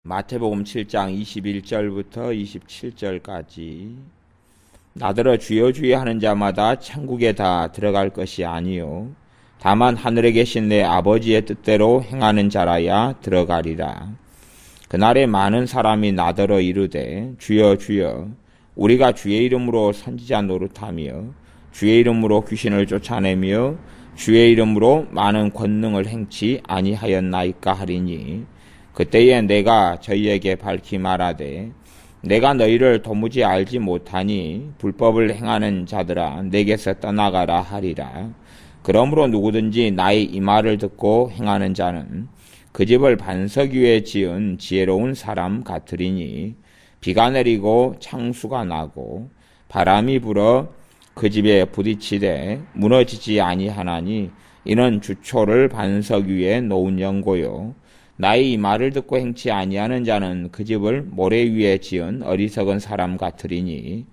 마태복음 7장 21절부터 27절까지 나더러 주여 주여 하는 자마다 천국에 다 들어갈 것이 아니요 다만 하늘에 계신 내 아버지의 뜻대로 행하는 자라야 들어가리라. 그날에 많은 사람이 나더러 이르되 주여 주여 우리가 주의 이름으로 선지자 노릇하며 주의 이름으로 귀신을 쫓아내며 주의 이름으로 많은 권능을 행치 아니하였나이까 하리니 그때에 내가 저희에게 밝히 말하되 내가 너희를 도무지 알지 못하니 불법을 행하는 자들아 내게서 떠나가라 하리라. 그러므로 누구든지 나의 이 말을 듣고 행하는 자는 그 집을 반석 위에 지은 지혜로운 사람 같으리니 비가 내리고 창수가 나고 바람이 불어 그 집에 부딪히되 무너지지 아니하나니 이는 주초를 반석 위에 놓은 연고요 나의 이 말을 듣고 행치 아니하는 자는 그 집을 모래 위에 지은 어리석은 사람 같으리니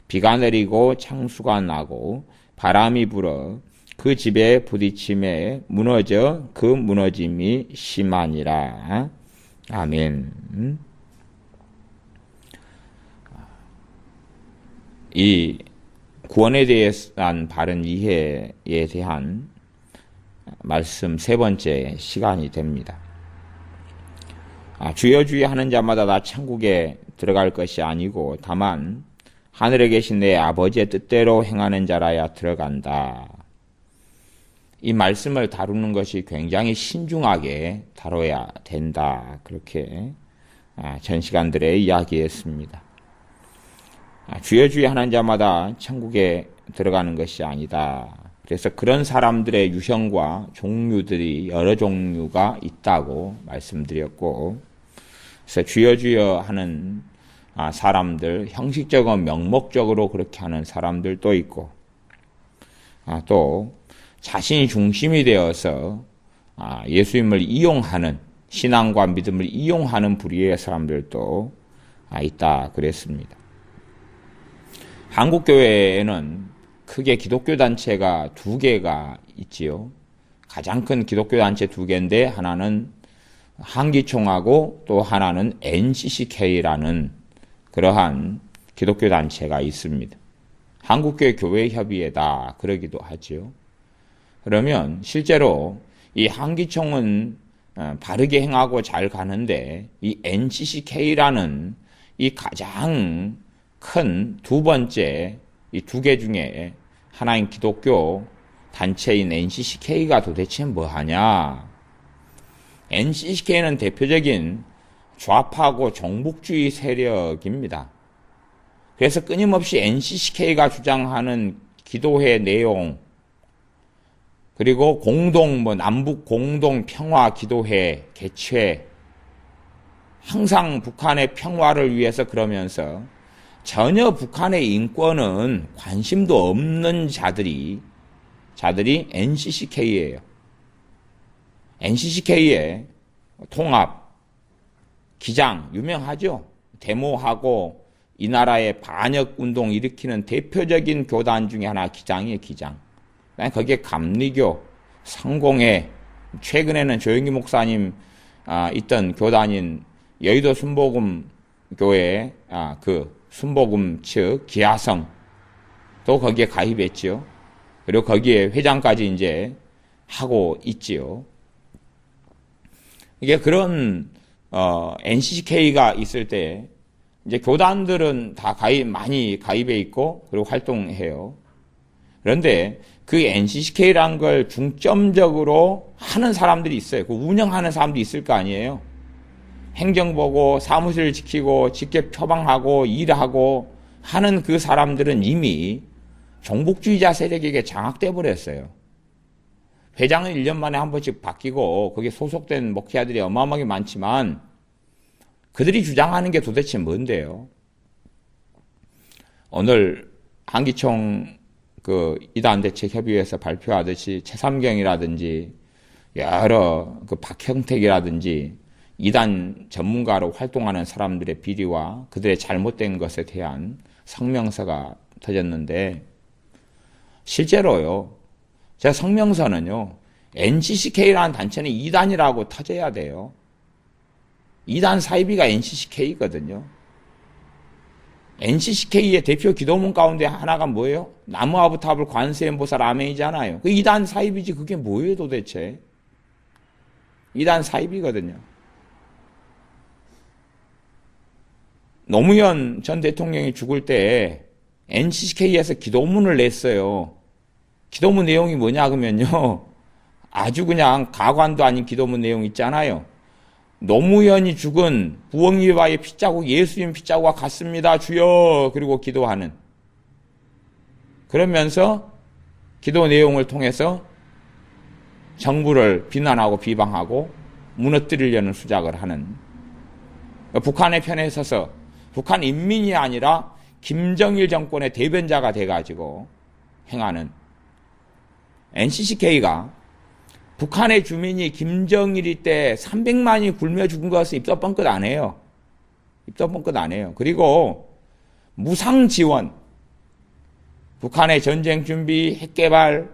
비가 내리고 창수가 나고 바람이 불어 그 집에 부딪힘에 무너져 그 무너짐이 심하니라. 아멘. 이 구원에 대한 바른 이해에 대한 말씀 세 번째 시간이 됩니다. 주여 주여 하는 자마다 다 천국에 들어갈 것이 아니고 다만 하늘에 계신 내 아버지의 뜻대로 행하는 자라야 들어간다. 이 말씀을 다루는 것이 굉장히 신중하게 다뤄야 된다. 그렇게 전 시간들에 이야기했습니다. 주여 주여 하는 자마다 천국에 들어가는 것이 아니다. 그래서 그런 사람들의 유형과 종류들이 여러 종류가 있다고 말씀드렸고, 그래서 주여 주여 하는 사람들, 형식적으로 명목적으로 그렇게 하는 사람들도 있고, 또 자신이 중심이 되어서 예수님을 이용하는, 신앙과 믿음을 이용하는 부류의 사람들도 있다 그랬습니다. 한국교회에는 크게 기독교 단체가 두 개가 있지요. 가장 큰 기독교 단체 두 개인데 하나는 한기총하고 또 하나는 NCCK라는 그러한 기독교 단체가 있습니다. 한국교회 교회협의회다 그러기도 하지요. 그러면 실제로 이 한기총은 바르게 행하고 잘 가는데 이 NCCK라는 이 가장 큰 두 번째 이 두 개 중에 하나인 기독교 단체인 NCCK가 도대체 뭐하냐? NCCK는 대표적인 좌파고 정복주의 세력입니다. 그래서 끊임없이 NCCK가 주장하는 기도회 내용, 그리고 남북 공동 평화 기도회 개최, 항상 북한의 평화를 위해서 그러면서 전혀 북한의 인권은 관심도 없는 자들이 NCCK예요. NCCK의 통합, 기장 유명하죠. 데모하고 이 나라의 반역 운동 일으키는 대표적인 교단 중에 하나 기장이에요. 기장. 거기에 감리교, 성공회, 최근에는 조영기 목사님 있던 교단인 여의도 순복음 교회 그 순복음 측 기아성 또 거기에 가입했지요. 그리고 거기에 회장까지 이제 하고 있지요. 이게 그런 NCCK가 있을 때 이제 교단들은 다 많이 가입해 있고 그리고 활동해요. 그런데 그 NCCK라는 걸 중점적으로 하는 사람들이 있어요. 그 운영하는 사람도 있을 거 아니에요. 행정 보고 사무실 지키고 직접 처방하고 일하고 하는 그 사람들은 이미 종북주의자 세력에게 장악돼 버렸어요. 회장은 1년 만에 한 번씩 바뀌고 거기에 소속된 목회자들이 어마어마하게 많지만 그들이 주장하는 게 도대체 뭔데요? 오늘 한기총 그 이단대책협의회에서 발표하듯이 최삼경이라든지 여러 그 박형택이라든지 이단 전문가로 활동하는 사람들의 비리와 그들의 잘못된 것에 대한 성명서가 터졌는데 실제로요. 제가 성명서는요. NCCK라는 단체는 이단이라고 터져야 돼요. 이단 사이비가 NCCK거든요. NCCK의 대표 기도문 가운데 하나가 뭐예요? 나무아부탑을 관세음보살 아멘이잖아요. 그 이단 사이비지 그게 뭐예요 도대체? 이단 사이비거든요. 노무현 전 대통령이 죽을 때 NCCK에서 기도문을 냈어요. 기도문 내용이 뭐냐 그러면요. 아주 그냥 가관도 아닌 기도문 내용 있잖아요. 노무현이 죽은 부엉이바의 핏자국 예수님 핏자국과 같습니다. 주여. 그리고 기도하는. 그러면서 기도 내용을 통해서 정부를 비난하고 비방하고 무너뜨리려는 수작을 하는 북한의 편에 서서 북한 인민이 아니라 김정일 정권의 대변자가 돼가지고 행하는 NCCK가 북한의 주민이 김정일이 때 300만이 굶어 죽은 것은 입도 뻥끗 안 해요. 입도 뻥끗 안 해요. 그리고 무상 지원, 북한의 전쟁 준비, 핵 개발,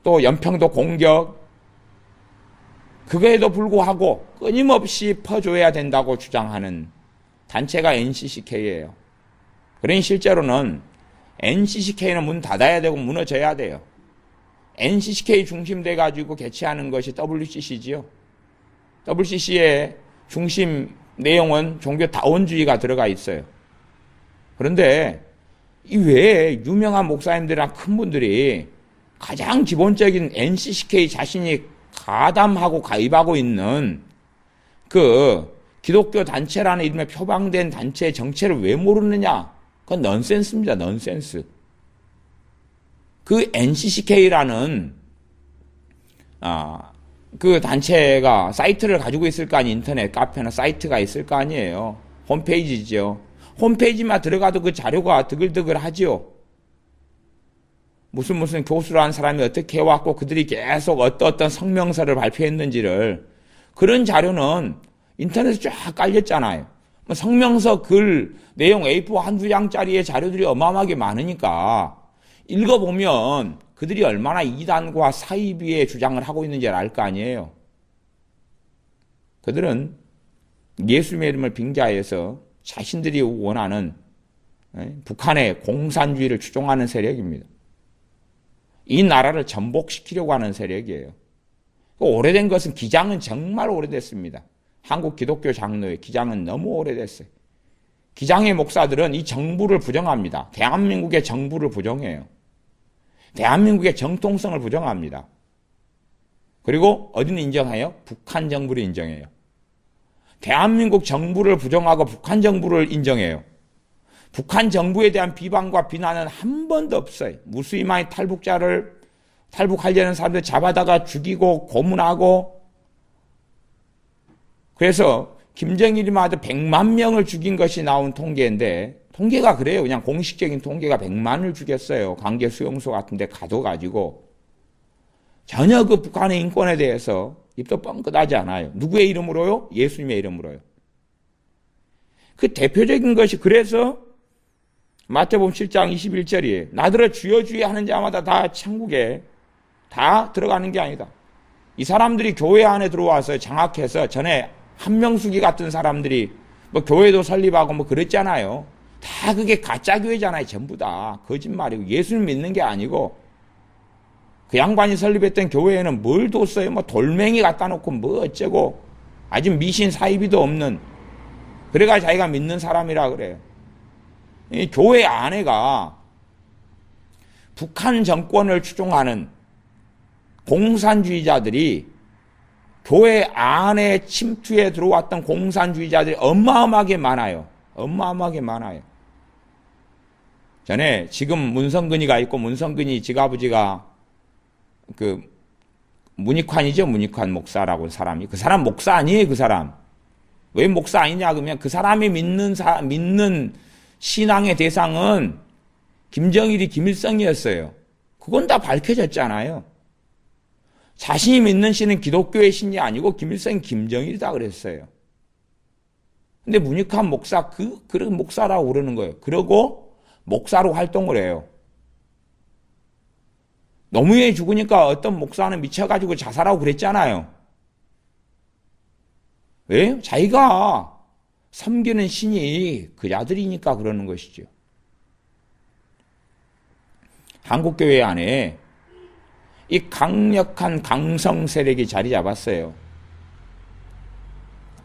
또 연평도 공격, 그거에도 불구하고 끊임없이 퍼줘야 된다고 주장하는 단체가 NCCK예요. 그러니 실제로는 NCCK는 문 닫아야 되고 무너져야 돼요. NCCK 중심돼 가지고 개최하는 것이 WCC지요. WCC의 중심 내용은 종교 다원주의가 들어가 있어요. 그런데 이 외에 유명한 목사님들이나 큰 분들이 가장 기본적인 NCCK 자신이 가담하고 가입하고 있는 그 기독교 단체라는 이름에 표방된 단체의 정체를 왜 모르느냐? 그건 넌센스입니다. 넌센스. 그 NCCK라는 그 단체가 사이트를 가지고 있을 거 아니에요. 인터넷 카페나 사이트가 있을 거 아니에요. 홈페이지죠. 홈페이지만 들어가도 그 자료가 드글드글하죠. 무슨 교수라는 사람이 어떻게 해왔고 그들이 계속 어떤 성명서를 발표했는지를 그런 자료는 인터넷에 쫙 깔렸잖아요. 성명서 글 내용 A4 한두 장짜리의 자료들이 어마어마하게 많으니까 읽어보면 그들이 얼마나 이단과 사이비의 주장을 하고 있는지 알 거 아니에요. 그들은 예수님의 이름을 빙자해서 자신들이 원하는 북한의 공산주의를 추종하는 세력입니다. 이 나라를 전복시키려고 하는 세력이에요. 오래된 것은 기장은 정말 오래됐습니다. 한국 기독교 장로의 기장은 너무 오래됐어요. 기장의 목사들은 이 정부를 부정합니다. 대한민국의 정부를 부정해요. 대한민국의 정통성을 부정합니다. 그리고 어디는 인정해요? 북한 정부를 인정해요. 대한민국 정부를 부정하고 북한 정부를 인정해요. 북한 정부에 대한 비방과 비난은 한 번도 없어요. 무수히많은 탈북하려는 사람들 잡아다가 죽이고 고문하고 그래서 김정일이마다 100만 명을 죽인 것이 나온 통계인데 통계가 그래요. 그냥 공식적인 통계가 100만을 죽였어요. 강제 수용소 같은 데 가둬가지고. 전혀 그 북한의 인권에 대해서 입도 뻥끗하지 않아요. 누구의 이름으로요? 예수님의 이름으로요. 그 대표적인 것이 그래서 마태복음 7장 21절이에요. 나더러 주여 주여 하는 자마다 다 천국에 다 들어가는 게 아니다. 이 사람들이 교회 안에 들어와서 장악해서 전에 한명숙이 같은 사람들이 뭐 교회도 설립하고 뭐 그랬잖아요. 다 그게 가짜 교회잖아요. 전부 다 거짓말이고 예수를 믿는 게 아니고 그 양반이 설립했던 교회에는 뭘 뒀어요? 뭐 돌멩이 갖다 놓고 뭐 어쩌고 아주 미신 사이비도 없는 그래가 자기가 믿는 사람이라 그래요. 이 교회 안에가 북한 정권을 추종하는 공산주의자들이 교회 안에 침투해 들어왔던 공산주의자들이 어마어마하게 많아요. 어마어마하게 많아요. 전에 지금 문성근이가 있고 문성근이 지가부지가 그 문익환이죠. 문익환 목사라고 사람이. 그 사람 목사 아니에요. 그 사람. 왜 목사 아니냐 그러면 그 사람이 믿는 신앙의 대상은 김정일이 김일성이었어요. 그건 다 밝혀졌잖아요. 자신이 믿는 신은 기독교의 신이 아니고 김일성이 김정일이다 그랬어요. 근데 문익환 목사 그런 목사라고 그러는 거예요. 그러고 목사로 활동을 해요. 노무현이 죽으니까 어떤 목사는 미쳐가지고 자살하고 그랬잖아요. 왜요? 자기가 섬기는 신이 그 자들이니까 그러는 것이죠. 한국교회 안에 이 강력한 강성 세력이 자리 잡았어요.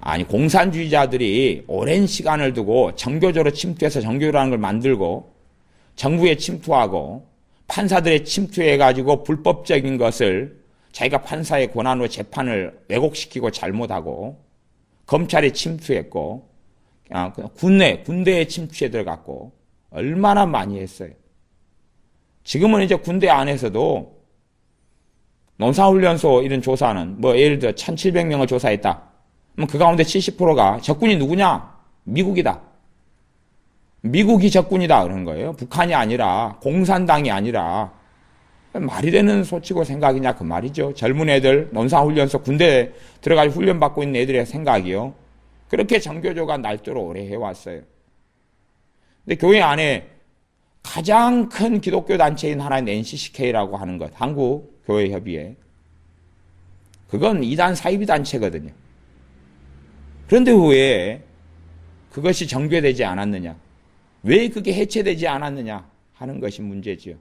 아니, 공산주의자들이 오랜 시간을 두고 정교조로 침투해서 정교조라는 걸 만들고 정부에 침투하고 판사들의 침투해가지고 불법적인 것을 자기가 판사의 권한으로 재판을 왜곡시키고 잘못하고 검찰에 침투했고 군대에 침투해 들어갔고 얼마나 많이 했어요. 지금은 이제 군대 안에서도 논사훈련소 이런 조사는 예를 들어 1,700명을 조사했다. 그럼 그 가운데 70%가 적군이 누구냐? 미국이다. 미국이 적군이다 그러는 거예요. 북한이 아니라 공산당이 아니라. 말이 되는 소치고 생각이냐 그 말이죠. 젊은 애들 논사훈련소 군대에 들어가서 훈련받고 있는 애들의 생각이요. 그렇게 정교조가 날조로 오래 해왔어요. 근데 교회 안에 가장 큰 기독교 단체인 하나인 NCCK라고 하는 것, 한국교회협의회. 그건 이단 사이비 단체거든요. 그런데 왜 그것이 정교되지 않았느냐? 왜 그게 해체되지 않았느냐 하는 것이 문제지요.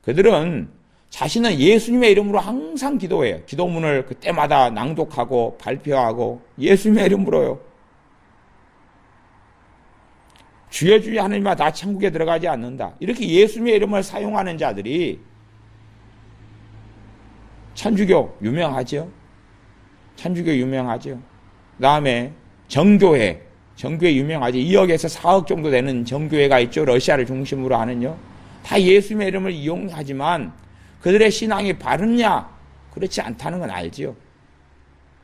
그들은 자신은 예수님의 이름으로 항상 기도해요. 기도문을 그때마다 낭독하고 발표하고 예수님의 이름으로요. 주여 주여 하느님아 나 천국에 들어가지 않는다. 이렇게 예수님의 이름을 사용하는 자들이 천주교 유명하죠. 천주교 유명하죠. 그 다음에 정교회 유명하죠. 2억에서 4억 정도 되는 정교회가 있죠. 러시아를 중심으로 하는요. 다 예수님의 이름을 이용하지만 그들의 신앙이 바르냐? 그렇지 않다는 건 알지요.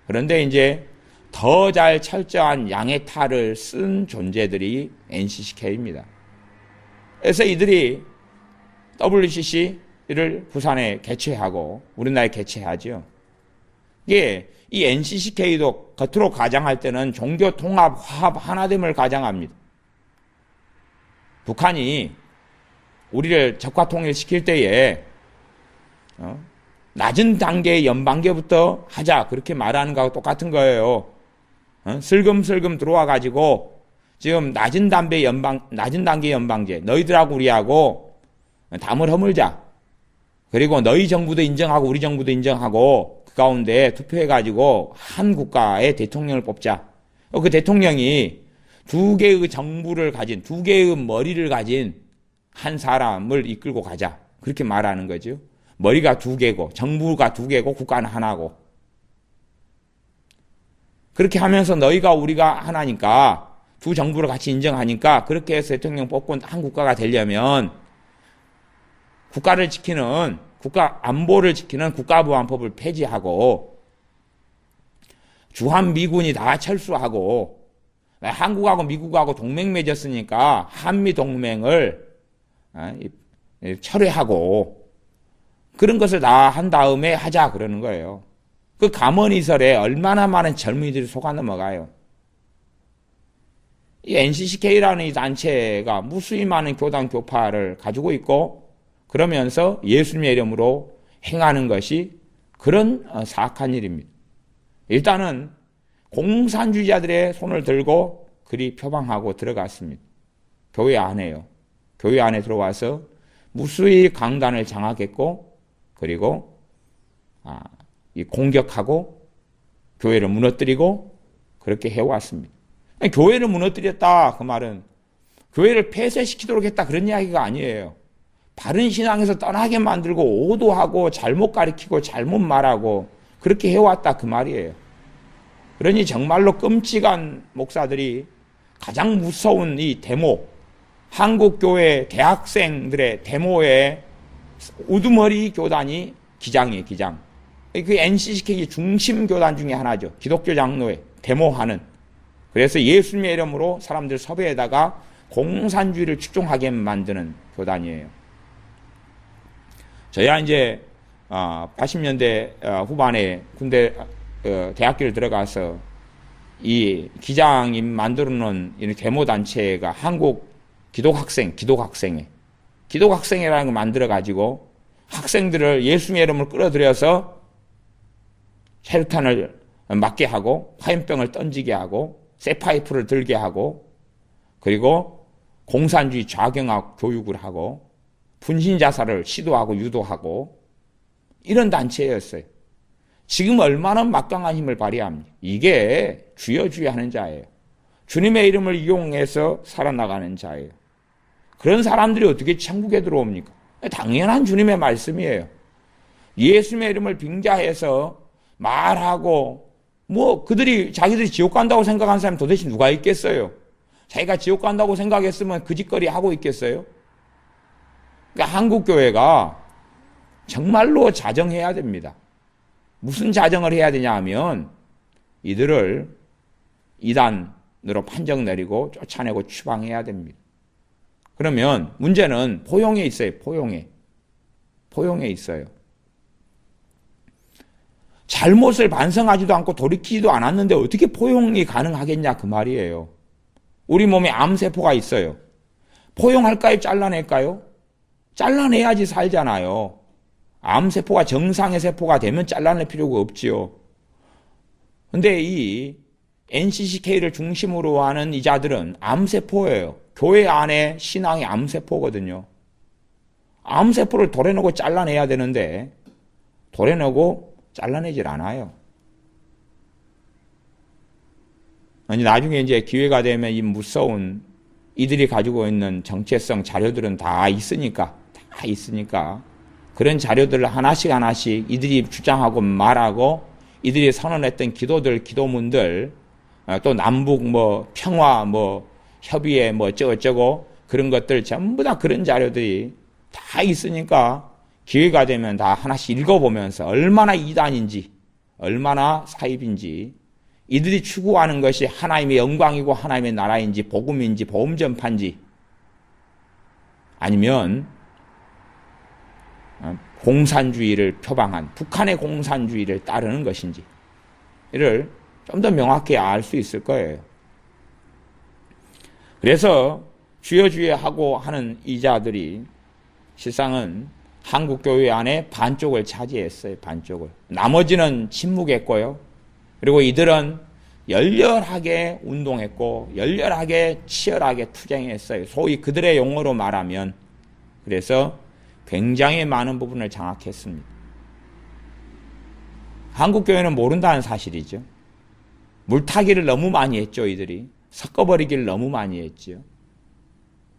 그런데 이제 더 잘 철저한 양의 탈을 쓴 존재들이 NCCK입니다. 그래서 이들이 WCC를 부산에 개최하고 우리나라에 개최하죠. 이게 이 NCCK도 겉으로 가장할 때는 종교 통합, 화합, 하나됨을 가장합니다. 북한이 우리를 적화 통일시킬 때에 낮은 단계의 연방제부터 하자 그렇게 말하는 거하고 똑같은 거예요. 슬금슬금 들어와 가지고 지금 낮은 단계 연방제 너희들하고 우리하고 담을 허물자. 그리고 너희 정부도 인정하고 우리 정부도 인정하고 그 가운데 투표해 가지고 한 국가의 대통령을 뽑자. 그 대통령이 두 개의 정부를 가진 두 개의 머리를 가진 한 사람을 이끌고 가자. 그렇게 말하는 거죠. 머리가 두 개고 정부가 두 개고 국가는 하나고. 그렇게 하면서 너희가 우리가 하나니까 두 정부를 같이 인정하니까 그렇게 해서 대통령 뽑고 한 국가가 되려면 국가를 지키는 국가 안보를 지키는 국가보안법을 폐지하고 주한미군이 다 철수하고 한국하고 미국하고 동맹 맺었으니까 한미동맹을 철회하고 그런 것을 다 한 다음에 하자 그러는 거예요. 그 감언이설에 얼마나 많은 젊은이들이 속아 넘어가요. 이 NCCK라는 이 단체가 무수히 많은 교단 교파를 가지고 있고 그러면서 예수님의 이름으로 행하는 것이 그런 사악한 일입니다. 일단은 공산주의자들의 손을 들고 그리 표방하고 들어갔습니다. 교회 안에요. 교회 안에 들어와서 무수히 강단을 장악했고 그리고 공격하고 교회를 무너뜨리고 그렇게 해왔습니다. 교회를 무너뜨렸다 그 말은 교회를 폐쇄시키도록 했다 그런 이야기가 아니에요. 바른 신앙에서 떠나게 만들고 오도하고 잘못 가르치고 잘못 말하고 그렇게 해왔다 그 말이에요. 그러니 정말로 끔찍한 목사들이 가장 무서운 이 데모 한국교회 대학생들의 데모에 우두머리 교단이 기장이에요. 기장. 그 NCCK 중심 교단 중에 하나죠. 기독교 장로회 데모하는. 그래서 예수님의 이름으로 사람들 섭외에다가 공산주의를 축종하게 만드는 교단이에요. 저야 이제 80년대 후반에 군대 대학교를 들어가서 이 기장이 만들어놓은 이 데모단체가 한국 기독학생회라는 걸 만들어가지고 학생들을 예수님의 이름을 끌어들여서 혈탄을 맞게 하고 화염병을 던지게 하고 쇠파이프를 들게 하고 그리고 공산주의 좌경학 교육을 하고 분신자살을 시도하고 유도하고 이런 단체였어요. 지금 얼마나 막강한 힘을 발휘합니까? 이게 주여 주여 하는 자예요. 주님의 이름을 이용해서 살아나가는 자예요. 그런 사람들이 어떻게 천국에 들어옵니까? 당연한 주님의 말씀이에요. 예수님의 이름을 빙자해서 말하고 그들이 자기들이 지옥 간다고 생각하는 사람이 도대체 누가 있겠어요? 자기가 지옥 간다고 생각했으면 그 짓거리 하고 있겠어요? 그러니까 한국교회가 정말로 자정해야 됩니다. 무슨 자정을 해야 되냐 하면 이들을 이단으로 판정 내리고 쫓아내고 추방해야 됩니다. 그러면 문제는 포용에 있어요. 포용에 있어요. 잘못을 반성하지도 않고 돌이키지도 않았는데 어떻게 포용이 가능하겠냐 그 말이에요. 우리 몸에 암세포가 있어요. 포용할까요? 잘라낼까요? 잘라내야지 살잖아요. 암세포가 정상의 세포가 되면 잘라낼 필요가 없지요. 근데 이 NCCK를 중심으로 하는 이 자들은 암세포예요. 교회 안에 신앙이 암세포거든요. 암세포를 도려내고 잘라내야 되는데 도려내고 잘라내질 않아요. 아니 나중에 이제 기회가 되면 이 무서운 이들이 가지고 있는 정체성 자료들은 다 있으니까 그런 자료들을 하나씩 이들이 주장하고 말하고 이들이 선언했던 기도들, 기도문들 또 남북 평화 협의회 어쩌고 그런 것들 전부 다 그런 자료들이 다 있으니까 기회가 되면 다 하나씩 읽어보면서 얼마나 이단인지 얼마나 사입인지 이들이 추구하는 것이 하나님의 영광이고 하나님의 나라인지 복음인지 복음 전파인지 아니면 공산주의를 표방한 북한의 공산주의를 따르는 것인지 이를 좀 더 명확히 알 수 있을 거예요. 그래서 주여 주여 하고 하는 이 자들이 실상은 한국교회 안에 반쪽을 차지했어요. 반쪽을. 나머지는 침묵했고요. 그리고 이들은 열렬하게 운동했고 열렬하게 치열하게 투쟁했어요. 소위 그들의 용어로 말하면 그래서 굉장히 많은 부분을 장악했습니다. 한국교회는 모른다는 사실이죠. 물타기를 너무 많이 했죠. 이들이. 섞어버리기를 너무 많이 했죠.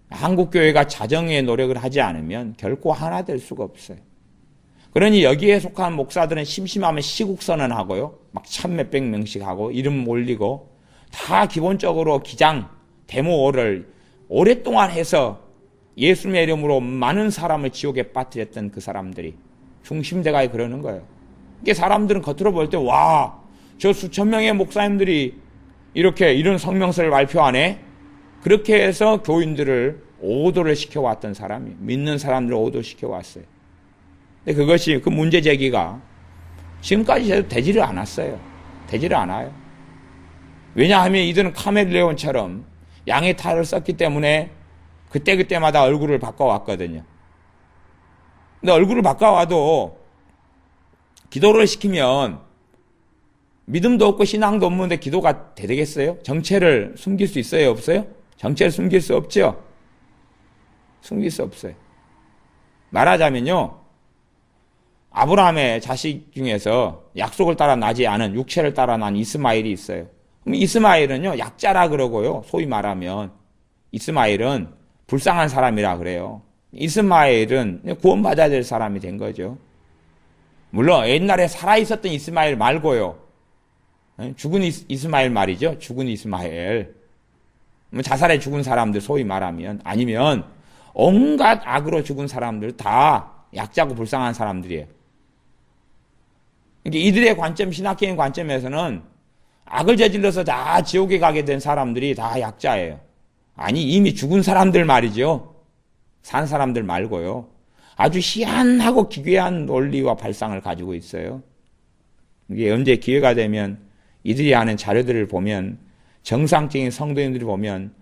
한국교회가 자정의 노력을 하지 않으면 결코 하나 될 수가 없어요. 그러니 여기에 속한 목사들은 심심하면 시국선언하고요. 막 1,000몇백 명씩 하고 이름 올리고 다 기본적으로 기장, 데모를 오랫동안 해서 예수님의 이름으로 많은 사람을 지옥에 빠뜨렸던 그 사람들이 중심대가 그러는 거예요. 이게 사람들은 겉으로 볼 때 와, 저 수천 명의 목사님들이 이렇게 이런 성명서를 발표하네? 그렇게 해서 교인들을 오도를 시켜왔던 사람이 믿는 사람들을 오도시켜왔어요. 근데 그것이 그 문제 제기가 지금까지 되지를 않았어요. 되지를 않아요. 왜냐하면 이들은 카멜레온처럼 양의 탈을 썼기 때문에 그때마다 얼굴을 바꿔왔거든요. 근데 얼굴을 바꿔와도 기도를 시키면 믿음도 없고 신앙도 없는데 기도가 되겠어요? 정체를 숨길 수 있어요? 없어요? 정체를 숨길 수 없죠? 숨길 수 없어요. 말하자면요. 아브라함의 자식 중에서 약속을 따라 나지 않은 육체를 따라 난 이스마엘이 있어요. 그럼 이스마엘은요. 약자라 그러고요. 소위 말하면 이스마엘은 불쌍한 사람이라 그래요. 이스마엘은 구원받아야 될 사람이 된 거죠. 물론 옛날에 살아있었던 이스마엘 말고요. 죽은 이스마엘 말이죠. 죽은 이스마엘. 자살해 죽은 사람들 소위 말하면 아니면 온갖 악으로 죽은 사람들 다 약자고 불쌍한 사람들이에요. 이들의 관점, 신학적인 관점에서는 악을 저질러서 다 지옥에 가게 된 사람들이 다 약자예요. 아니 이미 죽은 사람들 말이죠. 산 사람들 말고요. 아주 희한하고 기괴한 논리와 발상을 가지고 있어요. 이게 언제 기회가 되면 이들이 하는 자료들을 보면 정상적인 성도인들이 보면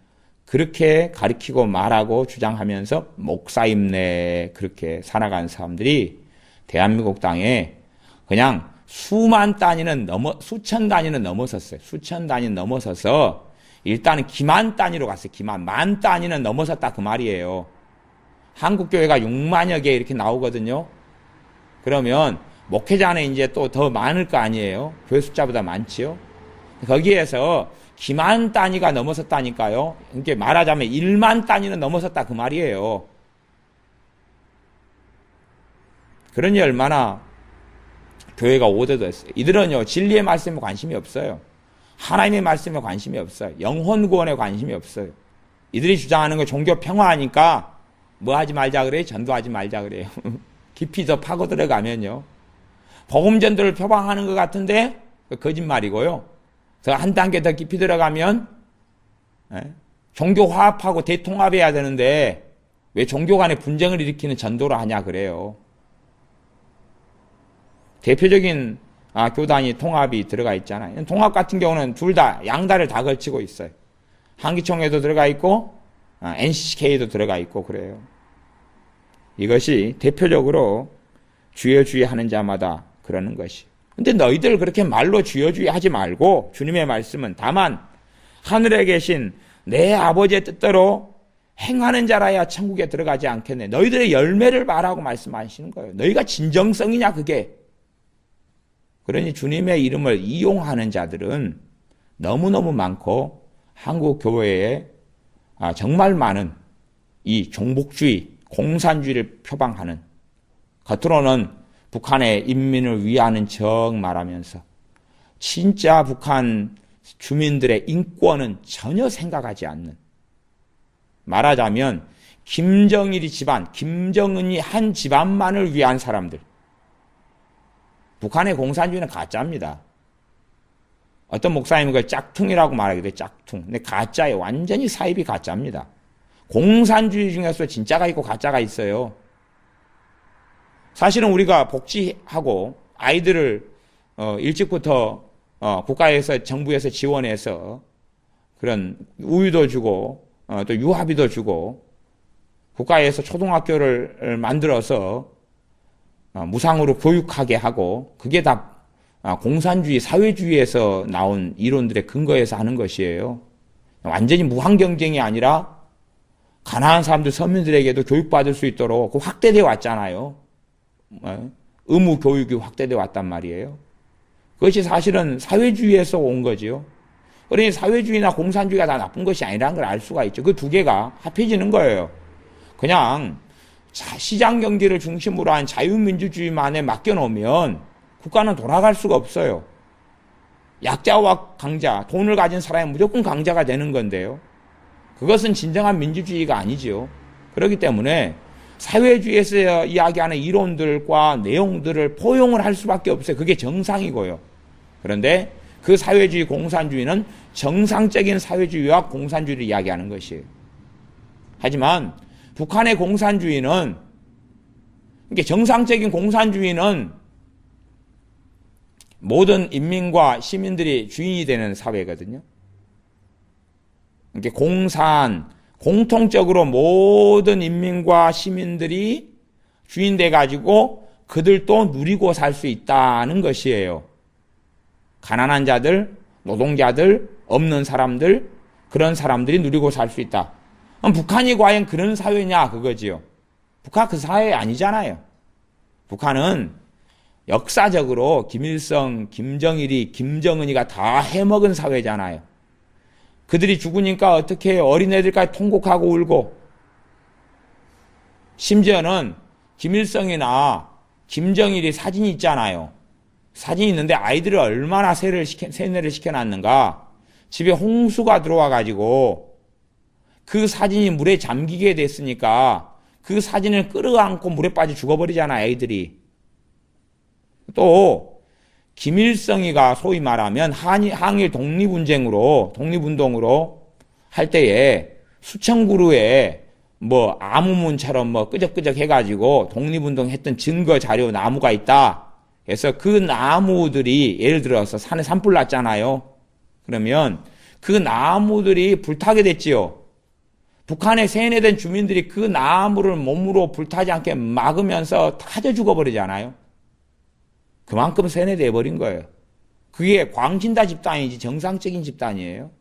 그렇게 가르치고 말하고 주장하면서 목사임내 그렇게 살아가는 사람들이 대한민국 땅에 그냥 수천 단위는 넘어섰어요. 수천 단위는 넘어서서 일단은 기만 단위로 갔어요. 만 단위는 넘어섰다 그 말이에요. 한국 교회가 6만여 개 이렇게 나오거든요. 그러면 목회자는 이제 또 더 많을 거 아니에요. 교회 숫자보다 많지요. 거기에서 기만 단위가 넘어섰다니까요. 이렇게 말하자면 1만 단위는 넘어섰다 그 말이에요. 그러니 얼마나 교회가 오대됐어요. 이들은요, 진리의 말씀에 관심이 없어요. 하나님의 말씀에 관심이 없어요. 영혼 구원에 관심이 없어요. 이들이 주장하는 거 종교 평화하니까 뭐 하지 말자 그래요? 전도하지 말자 그래요. 깊이 더 파고 들어가면요. 복음 전도를 표방하는 것 같은데 거짓말이고요. 더 한 단계 더 깊이 들어가면 종교 화합하고 대통합해야 되는데 왜 종교 간의 분쟁을 일으키는 전도를 하냐 그래요. 대표적인 교단이 통합이 들어가 있잖아요. 통합 같은 경우는 둘 다 양다리를 다 걸치고 있어요. 한기총회도 들어가 있고 NCK도 들어가 있고 그래요. 이것이 대표적으로 주여 주여 하는 자마다 그러는 것이. 근데 너희들 그렇게 말로 주여 주여 하지 말고 주님의 말씀은 다만 하늘에 계신 내 아버지의 뜻대로 행하는 자라야 천국에 들어가지 않겠네. 너희들의 열매를 말하고 말씀하시는 거예요. 너희가 진정성이냐 그게. 그러니 주님의 이름을 이용하는 자들은 너무너무 많고 한국 교회에 정말 많은 이 종북주의, 공산주의를 표방하는 겉으로는 북한의 인민을 위하는 척 말하면서 진짜 북한 주민들의 인권은 전혀 생각하지 않는 말하자면 김정일이 집안, 김정은이 한 집안만을 위한 사람들. 북한의 공산주의는 가짜입니다. 어떤 목사님은 그걸 짝퉁이라고 말하기도 해요. 짝퉁. 근데 가짜예요. 완전히 사입이 가짜입니다. 공산주의 중에서 진짜가 있고 가짜가 있어요. 사실은 우리가 복지하고 아이들을 일찍부터 국가에서 정부에서 지원해서 그런 우유도 주고 또 유아비도 주고 국가에서 초등학교를 만들어서 무상으로 교육하게 하고 그게 다 공산주의, 사회주의에서 나온 이론들의 근거에서 하는 것이에요. 완전히 무한 경쟁이 아니라 가난한 사람들, 서민들에게도 교육받을 수 있도록 확대되어 왔잖아요. 의무 교육이 확대되어 왔단 말이에요. 그것이 사실은 사회주의에서 온 거지요. 그러니 사회주의나 공산주의가 다 나쁜 것이 아니라는 걸 알 수가 있죠. 그 두 개가 합해지는 거예요. 그냥 시장 경제를 중심으로 한 자유민주주의만에 맡겨놓으면 국가는 돌아갈 수가 없어요. 약자와 강자, 돈을 가진 사람이 무조건 강자가 되는 건데요. 그것은 진정한 민주주의가 아니지요. 그렇기 때문에 사회주의에서 이야기하는 이론들과 내용들을 포용을 할 수밖에 없어요. 그게 정상이고요. 그런데 그 사회주의, 공산주의는 정상적인 사회주의와 공산주의를 이야기하는 것이에요. 하지만 북한의 공산주의는, 이게 정상적인 공산주의는 모든 인민과 시민들이 주인이 되는 사회거든요. 이게 공통적으로 모든 인민과 시민들이 주인 돼가지고 그들도 누리고 살 수 있다는 것이에요. 가난한 자들, 노동자들, 없는 사람들, 그런 사람들이 누리고 살 수 있다. 그럼 북한이 과연 그런 사회냐 그거지요. 북한 그 사회 아니잖아요. 북한은 역사적으로 김일성, 김정일이, 김정은이가 다 해먹은 사회잖아요. 그들이 죽으니까 어떻게 해요? 어린애들까지 통곡하고 울고, 심지어는 김일성이나 김정일이 사진이 있잖아요. 사진이 있는데 아이들을 얼마나 세뇌를 시켜놨는가. 집에 홍수가 들어와가지고 그 사진이 물에 잠기게 됐으니까 그 사진을 끌어안고 물에 빠져 죽어버리잖아, 아이들이. 또 김일성이가 소위 말하면 항일 독립운동으로 할 때에 수천 그루에 뭐 아무문처럼 뭐 끄적끄적 해가지고 독립운동 했던 증거 자료 나무가 있다. 그래서 그 나무들이 예를 들어서 산에 산불 났잖아요. 그러면 그 나무들이 불타게 됐지요. 북한에 세뇌된 주민들이 그 나무를 몸으로 불타지 않게 막으면서 타져 죽어버리잖아요. 그만큼 세뇌돼 버린 거예요. 그게 광신다 집단이지 정상적인 집단이에요.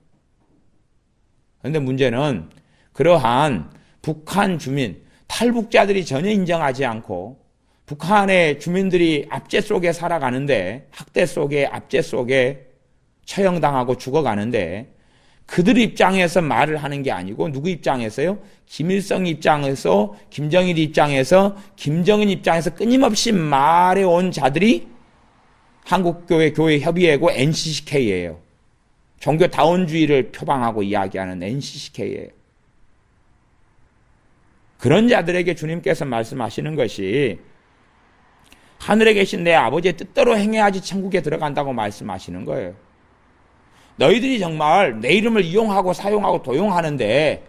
그런데 문제는 그러한 북한 주민, 탈북자들이 전혀 인정하지 않고 북한의 주민들이 압제 속에 살아가는데, 학대 속에, 압제 속에 처형당하고 죽어가는데, 그들 입장에서 말을 하는 게 아니고 누구 입장에서요? 김일성 입장에서, 김정일 입장에서, 김정은 입장에서 끊임없이 말해온 자들이 한국교회 교회협의회고 NCCK예요. 종교다원주의를 표방하고 이야기하는 NCCK예요. 그런 자들에게 주님께서 말씀하시는 것이 하늘에 계신 내 아버지의 뜻대로 행해야지 천국에 들어간다고 말씀하시는 거예요. 너희들이 정말 내 이름을 이용하고 사용하고 도용하는데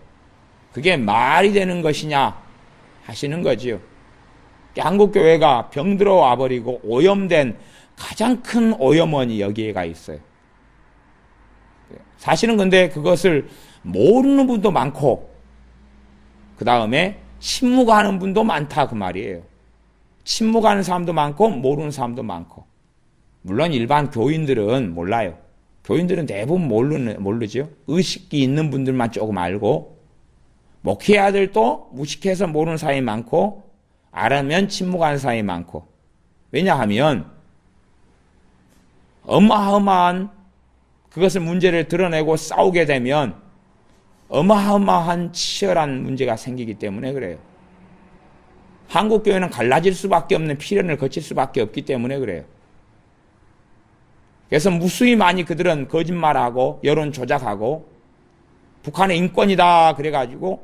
그게 말이 되는 것이냐 하시는 거지요. 한국교회가 병들어 와버리고 오염된 가장 큰 오염원이 여기에가 있어요. 사실은 근데 그것을 모르는 분도 많고 그 다음에 침묵하는 분도 많다 그 말이에요. 침묵하는 사람도 많고 모르는 사람도 많고. 물론 일반 교인들은 몰라요. 교인들은 대부분 모르죠. 의식이 있는 분들만 조금 알고, 목회자들도 무식해서 모르는 사람이 많고, 알면 침묵하는 사람이 많고. 왜냐하면 어마어마한 그것을 문제를 드러내고 싸우게 되면 어마어마한 치열한 문제가 생기기 때문에 그래요. 한국교회는 갈라질 수밖에 없는 필연을 거칠 수밖에 없기 때문에 그래요. 그래서 무수히 많이 그들은 거짓말하고 여론 조작하고 북한의 인권이다 그래가지고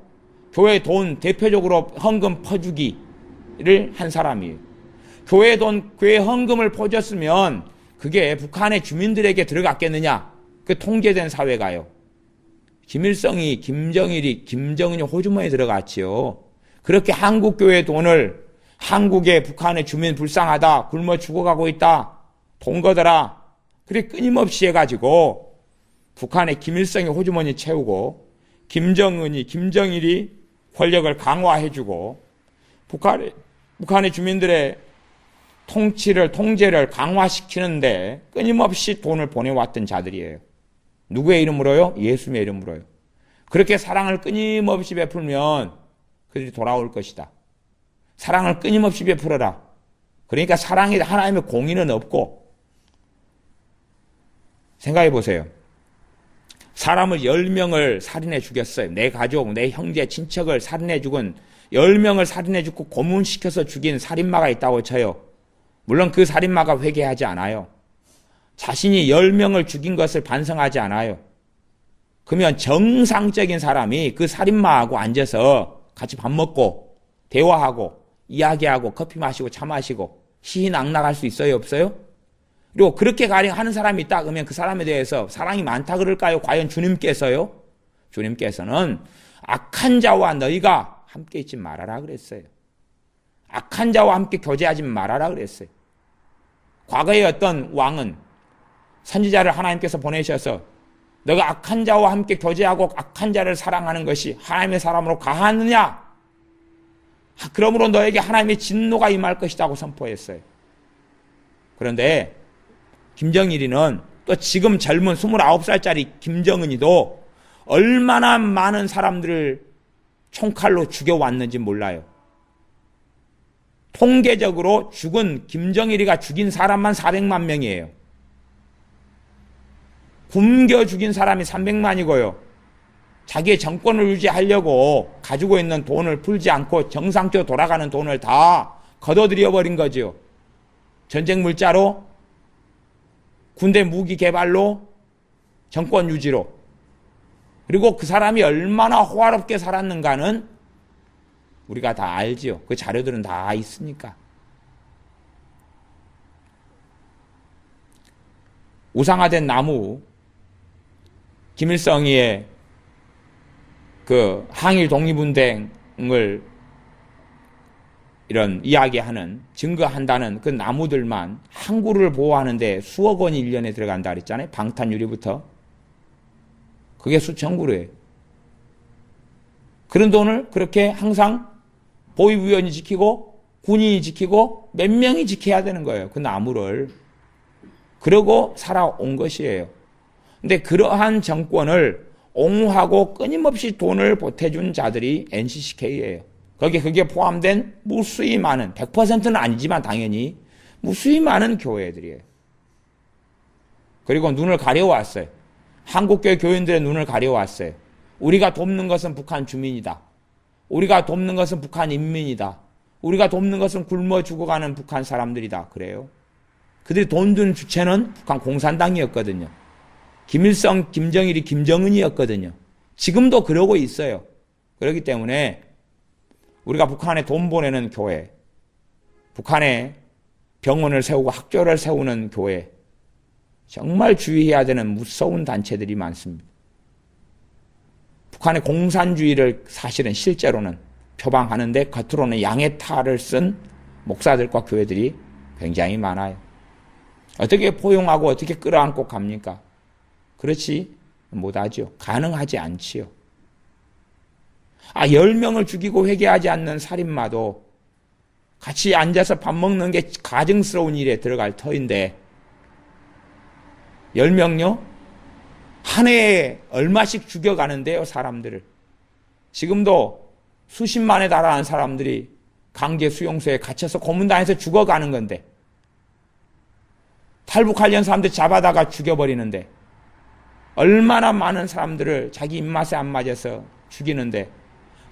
교회 돈 대표적으로 헌금 퍼주기를 한 사람이에요. 교회 돈, 교회 헌금을 퍼줬으면 그게 북한의 주민들에게 들어갔겠느냐? 그 통제된 사회가요. 김일성이, 김정일이, 김정은이 호주머니에 들어갔지요. 그렇게 한국교회 돈을 한국의 북한의 주민 불쌍하다, 굶어 죽어가고 있다, 돈 거더라. 그래 끊임없이 해가지고 북한의 김일성이 호주머니 채우고 김정은이, 김정일이 권력을 강화해주고 북한의 주민들의 통제를 강화시키는데 끊임없이 돈을 보내왔던 자들이에요. 누구의 이름으로요? 예수님의 이름으로요. 그렇게 사랑을 끊임없이 베풀면 그들이 돌아올 것이다. 사랑을 끊임없이 베풀어라. 그러니까 사랑에 하나님의 공의는 없고, 생각해 보세요. 사람을 10명을 살인해 죽였어요. 내 가족, 내 형제, 친척을 살인해 죽은 10명을 살인해 죽고 고문시켜서 죽인 살인마가 있다고 쳐요. 물론 그 살인마가 회개하지 않아요. 자신이 10명을 죽인 것을 반성하지 않아요. 그러면 정상적인 사람이 그 살인마하고 앉아서 같이 밥 먹고 대화하고 이야기하고 커피 마시고 차 마시고 시희낙락할 수 있어요? 없어요? 그리고 그렇게 가령 하는 사람이 있다 그러면 그 사람에 대해서 사랑이 많다 그럴까요? 과연 주님께서요? 주님께서는 악한 자와 너희가 함께 있지 말아라 그랬어요. 악한 자와 함께 교제하지 말아라 그랬어요. 과거에 어떤 왕은 선지자를 하나님께서 보내셔서 너가 악한 자와 함께 교제하고 악한 자를 사랑하는 것이 하나님의 사람으로 가하느냐? 그러므로 너에게 하나님의 진노가 임할 것이라고 선포했어요. 그런데 김정일이는 또 지금 젊은 29살짜리 김정은이도 얼마나 많은 사람들을 총칼로 죽여왔는지 몰라요. 통계적으로 죽은 김정일이가 죽인 사람만 400만 명이에요. 굶겨 죽인 사람이 300만이고요. 자기의 정권을 유지하려고 가지고 있는 돈을 풀지 않고 정상적으로 돌아가는 돈을 다 걷어들여 버린 거죠. 전쟁 물자로, 군대 무기 개발로, 정권 유지로. 그리고 그 사람이 얼마나 호화롭게 살았는가는 우리가 다 알지요. 그 자료들은 다 있으니까. 우상화된 나무, 김일성이의 그 항일 독립운동을 이런 이야기하는, 증거한다는 그 나무들만 한 그루를 보호하는데 수억 원이 1년에 들어간다 그랬잖아요. 방탄유리부터. 그게 수천 그루예요. 그런 돈을 그렇게 항상 보위부연이 지키고 군인이 지키고 몇 명이 지켜야 되는 거예요. 그 나무를. 그러고 살아온 것이에요. 근데 그러한 정권을 옹호하고 끊임없이 돈을 보태준 자들이 NCCK예요. 그게 포함된 무수히 많은, 100%는 아니지만 당연히 무수히 많은 교회들이에요. 그리고 눈을 가려왔어요. 한국교회 교인들의 눈을 가려왔어요. 우리가 돕는 것은 북한 주민이다. 우리가 돕는 것은 북한 인민이다. 우리가 돕는 것은 굶어 죽어가는 북한 사람들이다. 그래요. 그들이 돈 준 주체는 북한 공산당이었거든요. 김일성, 김정일이 김정은이었거든요. 지금도 그러고 있어요. 그렇기 때문에 우리가 북한에 돈 보내는 교회, 북한에 병원을 세우고 학교를 세우는 교회, 정말 주의해야 되는 무서운 단체들이 많습니다. 북한의 공산주의를 사실은 실제로는 표방하는데 겉으로는 양의 탈을 쓴 목사들과 교회들이 굉장히 많아요. 어떻게 포용하고 어떻게 끌어안고 갑니까? 그렇지 못하죠. 가능하지 않지요. 10명을 죽이고 회개하지 않는 살인마도 같이 앉아서 밥 먹는 게 가증스러운 일에 들어갈 터인데 10명요? 한 해에 얼마씩 죽여가는데요, 사람들을. 지금도 수십만에 달하는 사람들이 강제 수용소에 갇혀서 고문당해서 죽어가는 건데 탈북하려는 사람들 잡아다가 죽여버리는데 얼마나 많은 사람들을 자기 입맛에 안 맞아서 죽이는데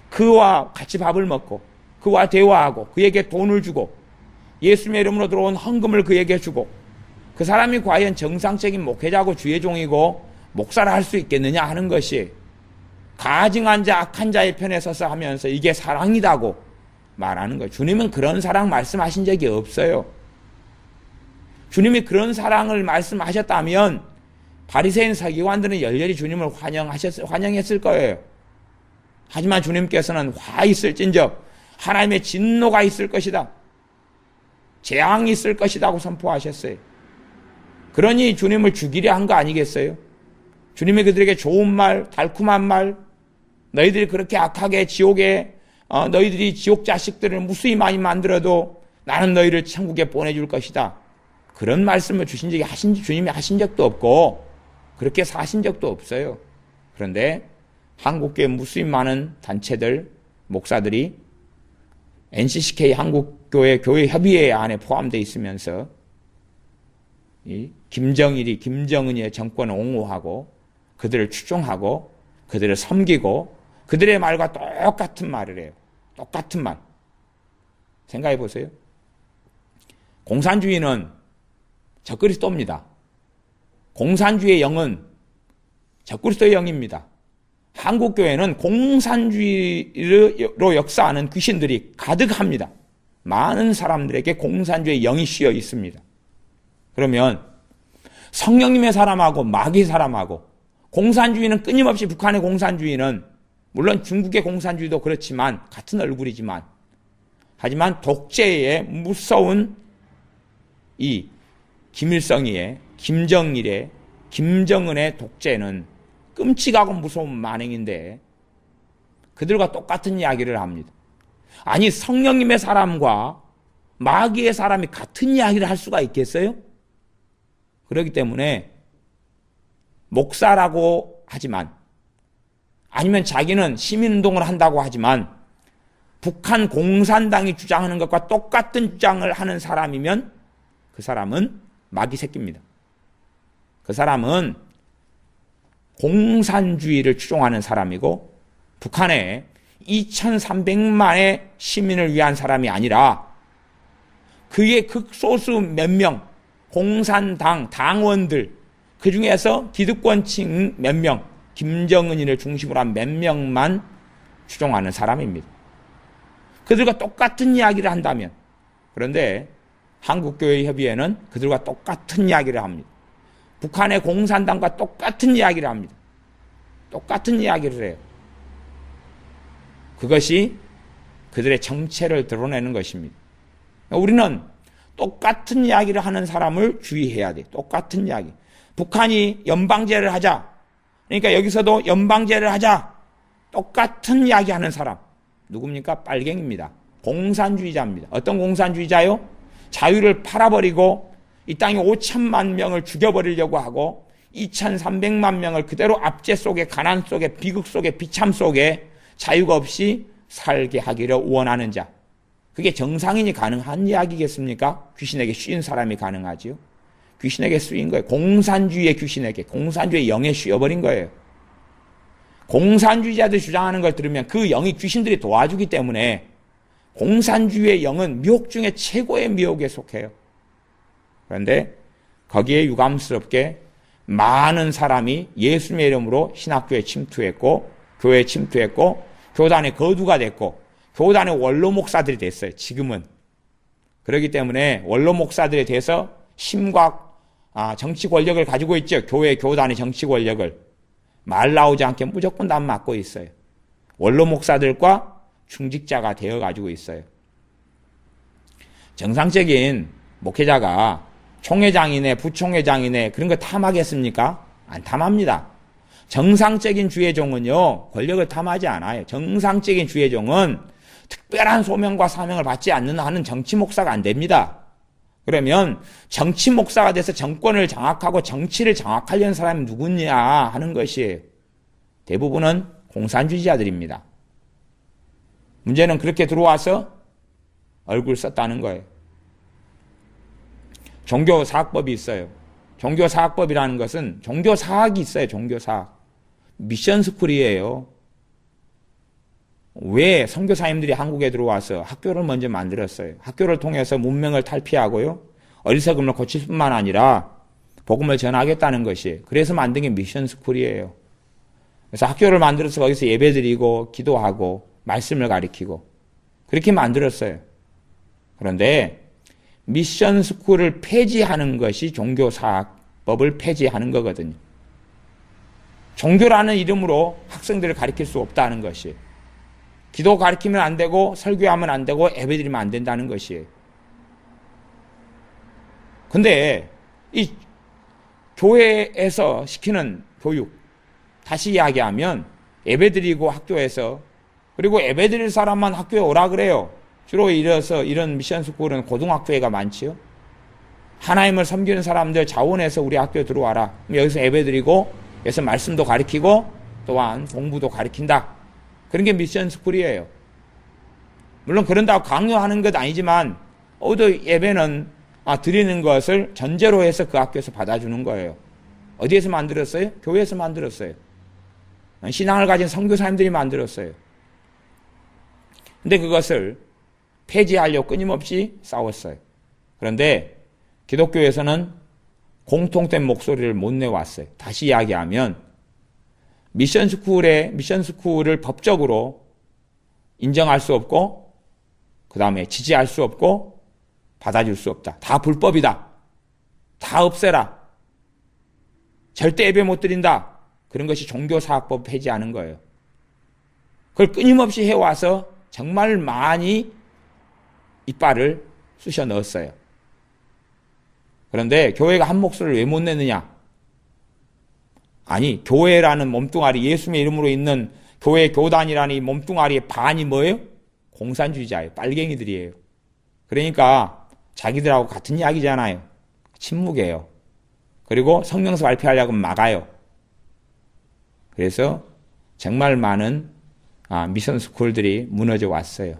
그와 같이 밥을 먹고 그와 대화하고 그에게 돈을 주고 예수님의 이름으로 들어온 헌금을 그에게 주고 그 사람이 과연 정상적인 목회자고 주의 종이고 목사를 할 수 있겠느냐 하는 것이 가증한 자, 악한 자의 편에 서서 하면서 이게 사랑이라고 말하는 거예요. 주님은 그런 사랑 말씀하신 적이 없어요. 주님이 그런 사랑을 말씀하셨다면 바리새인 서기관들은 열렬히 주님을 환영했을 거예요. 하지만 주님께서는 화 있을진저 하나님의 진노가 있을 것이다. 재앙이 있을 것이라고 선포하셨어요. 그러니 주님을 죽이려 한 거 아니겠어요? 주님이 그들에게 좋은 말, 달콤한 말, 너희들이 그렇게 악하게 지옥에 너희들이 지옥 자식들을 무수히 많이 만들어도 나는 너희를 천국에 보내줄 것이다. 그런 말씀을 주님이 하신 적도 없고 그렇게 사신 적도 없어요. 그런데 한국교회 무수히 많은 단체들, 목사들이 NCCK 한국교회 교회협의회 안에 포함되어 있으면서 이 김정은이의 정권을 옹호하고 그들을 추종하고 그들을 섬기고 그들의 말과 똑같은 말을 해요. 똑같은 말. 생각해 보세요. 공산주의는 적그리스도입니다. 공산주의의 영은 적그리스도의 영입니다. 한국교회는 공산주의로 역사하는 귀신들이 가득합니다. 많은 사람들에게 공산주의의 영이 씌어 있습니다. 그러면 성령님의 사람하고 마귀의 사람하고 공산주의는 끊임없이 북한의 공산주의는 물론 중국의 공산주의도 그렇지만 같은 얼굴이지만 하지만 독재의 무서운 이 김일성이의 김정일의 김정은의 독재는 끔찍하고 무서운 만행인데 그들과 똑같은 이야기를 합니다. 아니 성령님의 사람과 마귀의 사람이 같은 이야기를 할 수가 있겠어요? 그렇기 때문에 목사라고 하지만 아니면 자기는 시민운동을 한다고 하지만 북한 공산당이 주장하는 것과 똑같은 주장을 하는 사람이면 그 사람은 마귀 새끼입니다. 그 사람은 공산주의를 추종하는 사람이고 북한의 2300만의 시민을 위한 사람이 아니라 그의 극소수 몇 명 공산당 당원들 그 중에서 기득권층 몇 명 김정은이를 중심으로 한 몇 명만 추종하는 사람입니다. 그들과 똑같은 이야기를 한다면 그런데 한국교회협의회는 그들과 똑같은 이야기를 합니다. 북한의 공산당과 똑같은 이야기를 합니다. 똑같은 이야기를 해요. 그것이 그들의 정체를 드러내는 것입니다. 우리는 똑같은 이야기를 하는 사람을 주의해야 돼. 똑같은 이야기. 북한이 연방제를 하자. 그러니까 여기서도 연방제를 하자. 똑같은 이야기 하는 사람. 누굽니까? 빨갱입니다. 공산주의자입니다. 어떤 공산주의자요? 자유를 팔아버리고 이 땅에 5천만 명을 죽여버리려고 하고 2,300만 명을 그대로 압제 속에, 가난 속에, 비극 속에, 비참 속에 자유가 없이 살게 하기를 원하는 자. 그게 정상인이 가능한 이야기겠습니까? 귀신에게 씌인 사람이 가능하지요. 귀신에게 씌인 거예요. 공산주의의 귀신에게, 공산주의의 영에 씌어버린 거예요. 공산주의자들이 주장하는 걸 들으면 그 영이 귀신들이 도와주기 때문에 공산주의의 영은 미혹 중에 최고의 미혹에 속해요. 그런데 거기에 유감스럽게 많은 사람이 예수님의 이름으로 신학교에 침투했고, 교회에 침투했고, 교단의 거두가 됐고, 교단의 원로 목사들이 됐어요. 지금은. 그렇기 때문에 원로 목사들에 대해서 심각 정치 권력을 가지고 있죠. 교회, 교단의 정치 권력을. 말 나오지 않게 무조건 다 맡고 있어요. 원로 목사들과 중직자가 되어가지고 있어요. 정상적인 목회자가 총회장이네, 부총회장이네, 그런 거 탐하겠습니까? 안 탐합니다. 정상적인 주의 종은요, 권력을 탐하지 않아요. 정상적인 주의 종은 특별한 소명과 사명을 받지 않는 한은 정치 목사가 안 됩니다. 그러면 정치 목사가 돼서 정권을 장악하고 정치를 장악하려는 사람이 누구냐 하는 것이 대부분은 공산주의자들입니다. 문제는 그렇게 들어와서 얼굴 썼다는 거예요. 종교사학법이 있어요. 종교사학법이라는 것은 종교사학이 있어요. 종교사학. 미션스쿨이에요. 왜 선교사님들이 한국에 들어와서 학교를 먼저 만들었어요? 학교를 통해서 문명을 탈피하고요. 어리석음을 고칠 뿐만 아니라 복음을 전하겠다는 것이, 그래서 만든 게 미션스쿨이에요. 그래서 학교를 만들어서 거기서 예배드리고 기도하고 말씀을 가리키고 그렇게 만들었어요. 그런데 미션스쿨을 폐지하는 것이 종교사학법을 폐지하는 거거든요. 종교라는 이름으로 학생들을 가리킬 수 없다는 것이, 기도 가리키면 안 되고 설교하면 안 되고 예배드리면 안 된다는 것이에요. 근데 이 교회에서 시키는 교육, 다시 이야기하면 예배드리고 학교에서, 그리고 예배드릴 사람만 학교에 오라 그래요. 주로 이런 미션스쿨은 고등학교가 많지요. 하나님을 섬기는 사람들 자원해서 우리 학교에 들어와라. 여기서 예배드리고 여기서 말씀도 가르치고 또한 공부도 가르친다. 그런 게 미션스쿨이에요. 물론 그런다고 강요하는 것 아니지만 예배는 드리는 것을 전제로 해서 그 학교에서 받아주는 거예요. 어디에서 만들었어요? 교회에서 만들었어요. 신앙을 가진 선교사님들이 만들었어요. 근데 그것을 폐지하려고 끊임없이 싸웠어요. 그런데 기독교에서는 공통된 목소리를 못 내왔어요. 다시 이야기하면 미션스쿨을 법적으로 인정할 수 없고, 그 다음에 지지할 수 없고, 받아줄 수 없다. 다 불법이다. 다 없애라. 절대 예배 못 드린다. 그런 것이 종교사학법 폐지하는 거예요. 그걸 끊임없이 해와서 정말 많이 이빨을 쑤셔 넣었어요. 그런데 교회가 한 목소리를 왜 못 내느냐? 아니, 교회라는 몸뚱아리, 예수님의 이름으로 있는 교회 교단이라는 이 몸뚱아리의 반이 뭐예요? 공산주의자예요. 빨갱이들이에요. 그러니까 자기들하고 같은 이야기잖아요. 침묵해요. 그리고 성경서 발표하려고 막아요. 그래서 정말 많은 미션스쿨들이 무너져 왔어요.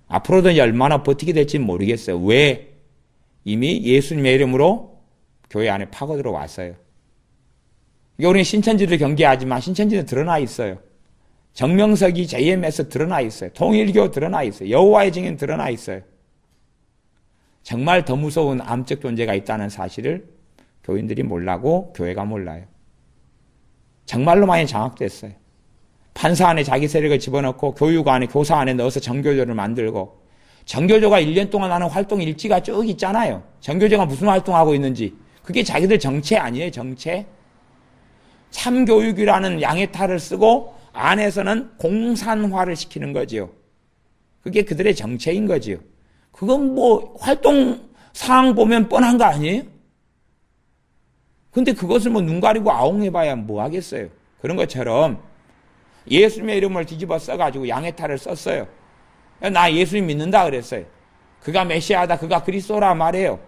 앞으로도 얼마나 버티게 될지 모르겠어요. 왜? 이미 예수님의 이름으로 교회 안에 파고 들어왔어요. 우리는 신천지를 경계하지만 신천지는 드러나 있어요. 정명석이 JM에서 드러나 있어요. 통일교 드러나 있어요. 여호와의 증인 드러나 있어요. 정말 더 무서운 암적 존재가 있다는 사실을 교인들이 몰라고 교회가 몰라요. 정말로 많이 장악됐어요. 판사 안에 자기 세력을 집어넣고 교육 안에, 교사 안에 넣어서 정교조를 만들고, 정교조가 1년 동안 하는 활동 일지가 쭉 있잖아요. 정교조가 무슨 활동하고 있는지. 그게 자기들 정체 아니에요, 정체? 참교육이라는 양의 탈을 쓰고 안에서는 공산화를 시키는 거지요. 그게 그들의 정체인 거지요. 그건 활동 사항 보면 뻔한 거 아니에요? 근데 그것을 눈 가리고 아웅해봐야 뭐 하겠어요. 그런 것처럼 예수님의 이름을 뒤집어 써가지고 양의 탈을 썼어요. 나 예수님 믿는다 그랬어요. 그가 메시아다, 그가 그리스도라 말해요.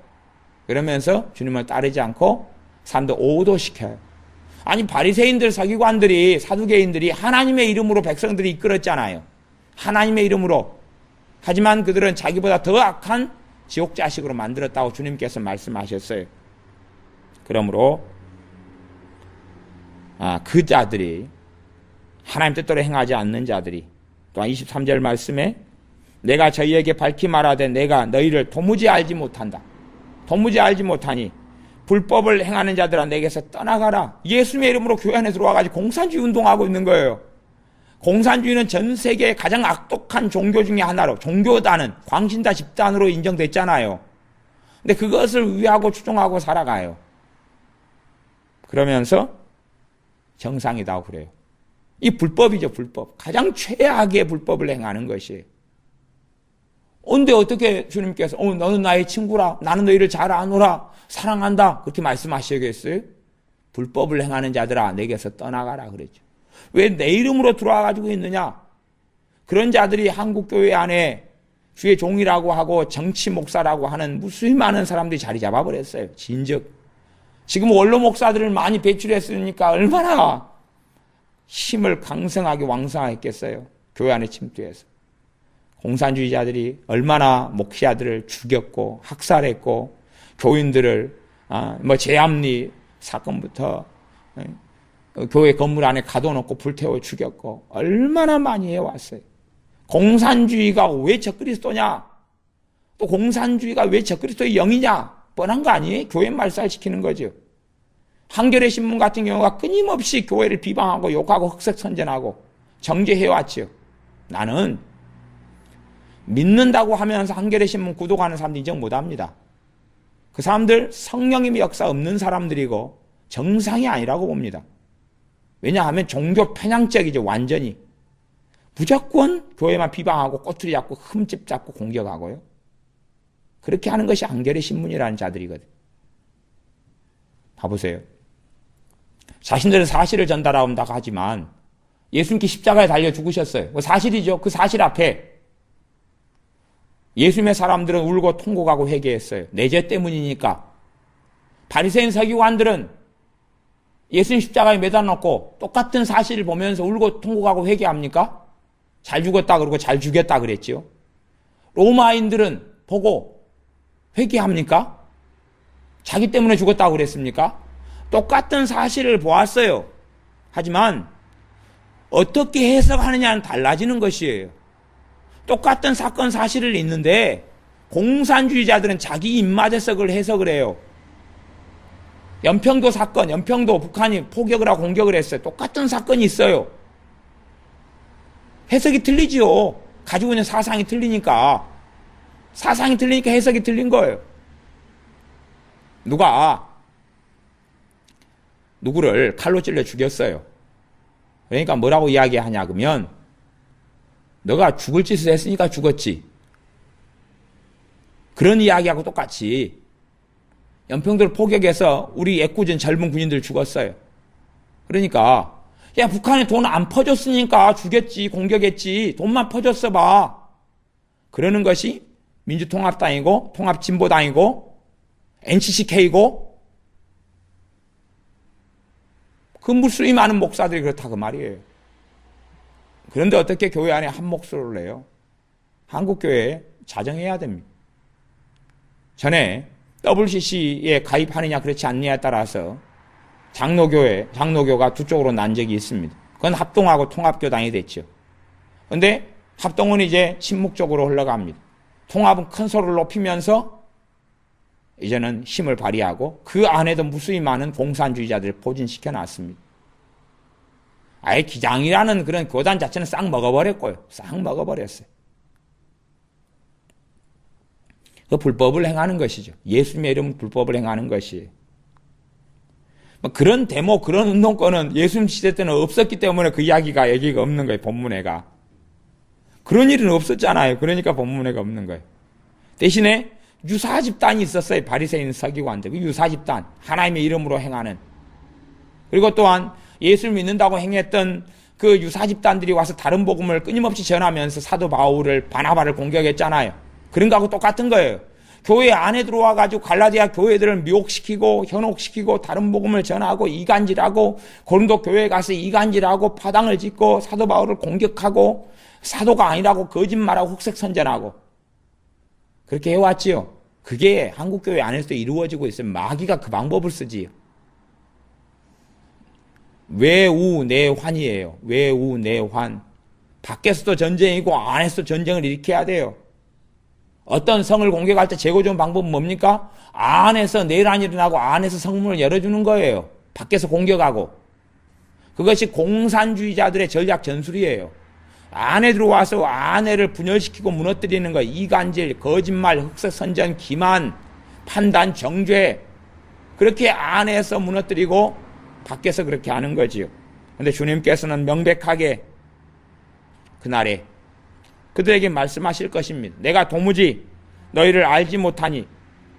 그러면서 주님을 따르지 않고 사람들 오도시켜요. 아니 바리새인들, 서기관들이, 사두개인들이 하나님의 이름으로 백성들이 이끌었잖아요. 하나님의 이름으로. 하지만 그들은 자기보다 더 악한 지옥 자식으로 만들었다고 주님께서 말씀하셨어요. 그러므로 그 자들이, 하나님 뜻대로 행하지 않는 자들이, 또한 23절 말씀에 내가 저희에게 밝히 말하되 내가 너희를 도무지 알지 못한다. 도무지 알지 못하니 불법을 행하는 자들아 내게서 떠나가라. 예수님의 이름으로 교회 안에 들어와가지고 공산주의 운동하고 있는 거예요. 공산주의는 전 세계의 가장 악독한 종교 중에 하나로, 종교단은 광신자 집단으로 인정됐잖아요. 근데 그것을 위하고 추종하고 살아가요. 그러면서 정상이다고 그래요. 이 불법이죠, 불법. 가장 최악의 불법을 행하는 것이에요. 근데 어떻게 주님께서 너는 나의 친구라, 나는 너희를 잘 아노라, 사랑한다, 그렇게 말씀하시겠어요? 불법을 행하는 자들아 내게서 떠나가라 그랬죠. 왜 내 이름으로 들어와 가지고 있느냐? 그런 자들이 한국교회 안에 주의 종이라고 하고 정치 목사라고 하는 무수히 많은 사람들이 자리 잡아버렸어요. 진즉 지금 원로 목사들을 많이 배출했으니까 얼마나 힘을 강성하게 왕성하겠어요. 교회 안에 침투해서. 공산주의자들이 얼마나 목회자들을 죽였고 학살했고, 교인들을 제암리 사건부터 교회 건물 안에 가둬놓고 불태워 죽였고, 얼마나 많이 해왔어요. 공산주의가 왜 적그리스도냐? 또 공산주의가 왜 적그리스도의 영이냐? 뻔한 거 아니에요? 교회 말살시키는 거죠. 한겨레 신문 같은 경우가 끊임없이 교회를 비방하고 욕하고 흑색선전하고 정죄해왔죠. 나는 믿는다고 하면서 한겨레 신문 구독하는 사람들 인정 못합니다. 그 사람들 성령님의 역사 없는 사람들이고 정상이 아니라고 봅니다. 왜냐하면 종교 편향적이죠. 완전히. 무조건 교회만 비방하고 꼬투리 잡고 흠집 잡고 공격하고요. 그렇게 하는 것이 한겨레 신문이라는 자들이거든. 봐보세요. 자신들은 사실을 전달한다고 하지만 예수님께 십자가에 달려 죽으셨어요. 그 사실이죠. 그 사실 앞에 예수님의 사람들은 울고 통곡하고 회개했어요. 내 죄 때문이니까. 바리새인 서기관들은 예수님 십자가에 매달아놓고 똑같은 사실을 보면서 울고 통곡하고 회개합니까? 잘 죽었다 그러고 잘 죽였다 그랬죠. 로마인들은 보고 회개합니까? 자기 때문에 죽었다고 그랬습니까? 똑같은 사실을 보았어요. 하지만 어떻게 해석하느냐는 달라지는 것이에요. 똑같은 사건 사실을 있는데 공산주의자들은 자기 입맛에서 그걸 해석을 해요. 연평도 사건, 연평도 북한이 포격을 하고 공격을 했어요. 똑같은 사건이 있어요. 해석이 틀리지요. 가지고 있는 사상이 틀리니까. 사상이 틀리니까 해석이 틀린 거예요. 누가 누구를 칼로 찔러 죽였어요. 그러니까 뭐라고 이야기하냐 그러면 너가 죽을 짓을 했으니까 죽었지. 그런 이야기하고 똑같이 연평도를 포격해서 우리 애꿎은 젊은 군인들 죽었어요. 그러니까 야 북한에 돈 안 퍼줬으니까 죽였지, 공격했지, 돈만 퍼줬어 봐. 그러는 것이 민주통합당이고 통합진보당이고 NCCK고 그 무수히 많은 목사들이 그렇다 그 말이에요. 그런데 어떻게 교회 안에 한 목소리를 내요? 한국교회에 자정해야 됩니다. 전에 WCC에 가입하느냐 그렇지 않느냐에 따라서 장로교가 두 쪽으로 난 적이 있습니다. 그건 합동하고 통합교당이 됐죠. 그런데 합동은 이제 침묵적으로 흘러갑니다. 통합은 큰 소리를 높이면서 이제는 힘을 발휘하고 그 안에도 무수히 많은 공산주의자들을 포진시켜 놨습니다. 아예 기장이라는 그런 교단 자체는 싹 먹어버렸고요. 싹 먹어버렸어요. 그 불법을 행하는 것이죠. 예수님의 이름은 불법을 행하는 것이에요. 그런 데모, 그런 운동권은 예수님 시대 때는 없었기 때문에 그 이야기가 얘기가 없는 거예요. 본문에가. 그런 일은 없었잖아요. 그러니까 본문에가 없는 거예요. 대신에 유사 집단이 있었어요. 바리새인 서기관들. 그 유사 집단. 하나님의 이름으로 행하는. 그리고 또한 예수를 믿는다고 행했던 그 유사 집단들이 와서 다른 복음을 끊임없이 전하면서 사도 바울을 바나바를 공격했잖아요. 그런 거하고 똑같은 거예요. 교회 안에 들어와가지고 갈라디아 교회들을 미혹시키고 현혹시키고 다른 복음을 전하고 이간질하고 고린도 교회에 가서 이간질하고 파당을 짓고 사도 바울을 공격하고 사도가 아니라고 거짓말하고 흑색선전하고 그렇게 해왔지요. 그게 한국교회 안에서도 이루어지고 있어요. 마귀가 그 방법을 쓰지요. 외우내환이에요. 외우내환. 밖에서도 전쟁이고 안에서도 전쟁을 일으켜야 돼요. 어떤 성을 공격할 때 제거 좋은 방법은 뭡니까? 안에서 내란이 일어나고 안에서 성문을 열어주는 거예요. 밖에서 공격하고. 그것이 공산주의자들의 전략 전술이에요. 안에 들어와서 안에를 분열시키고 무너뜨리는 거, 이간질, 거짓말, 흑색선전, 기만, 판단, 정죄. 그렇게 안에서 무너뜨리고 밖에서 그렇게 하는 거지요. 그런데 주님께서는 명백하게 그날에 그들에게 말씀하실 것입니다. 내가 도무지 너희를 알지 못하니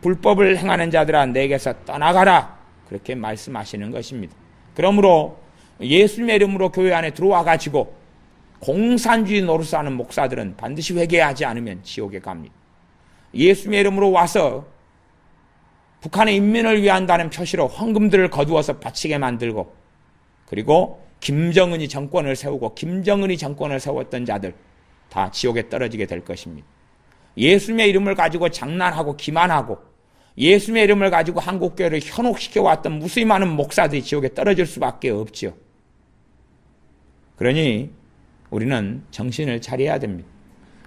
불법을 행하는 자들아 내게서 떠나가라. 그렇게 말씀하시는 것입니다. 그러므로 예수님의 이름으로 교회 안에 들어와 가지고 공산주의 노릇하는 목사들은 반드시 회개하지 않으면 지옥에 갑니다. 예수님의 이름으로 와서 북한의 인민을 위한다는 표시로 헌금들을 거두어서 바치게 만들고 그리고 김정은이 정권을 세우고 김정은이 정권을 세웠던 자들 다 지옥에 떨어지게 될 것입니다. 예수님의 이름을 가지고 장난하고 기만하고 예수님의 이름을 가지고 한국교회를 현혹시켜왔던 무수히 많은 목사들이 지옥에 떨어질 수밖에 없지요. 그러니 우리는 정신을 차려야 됩니다.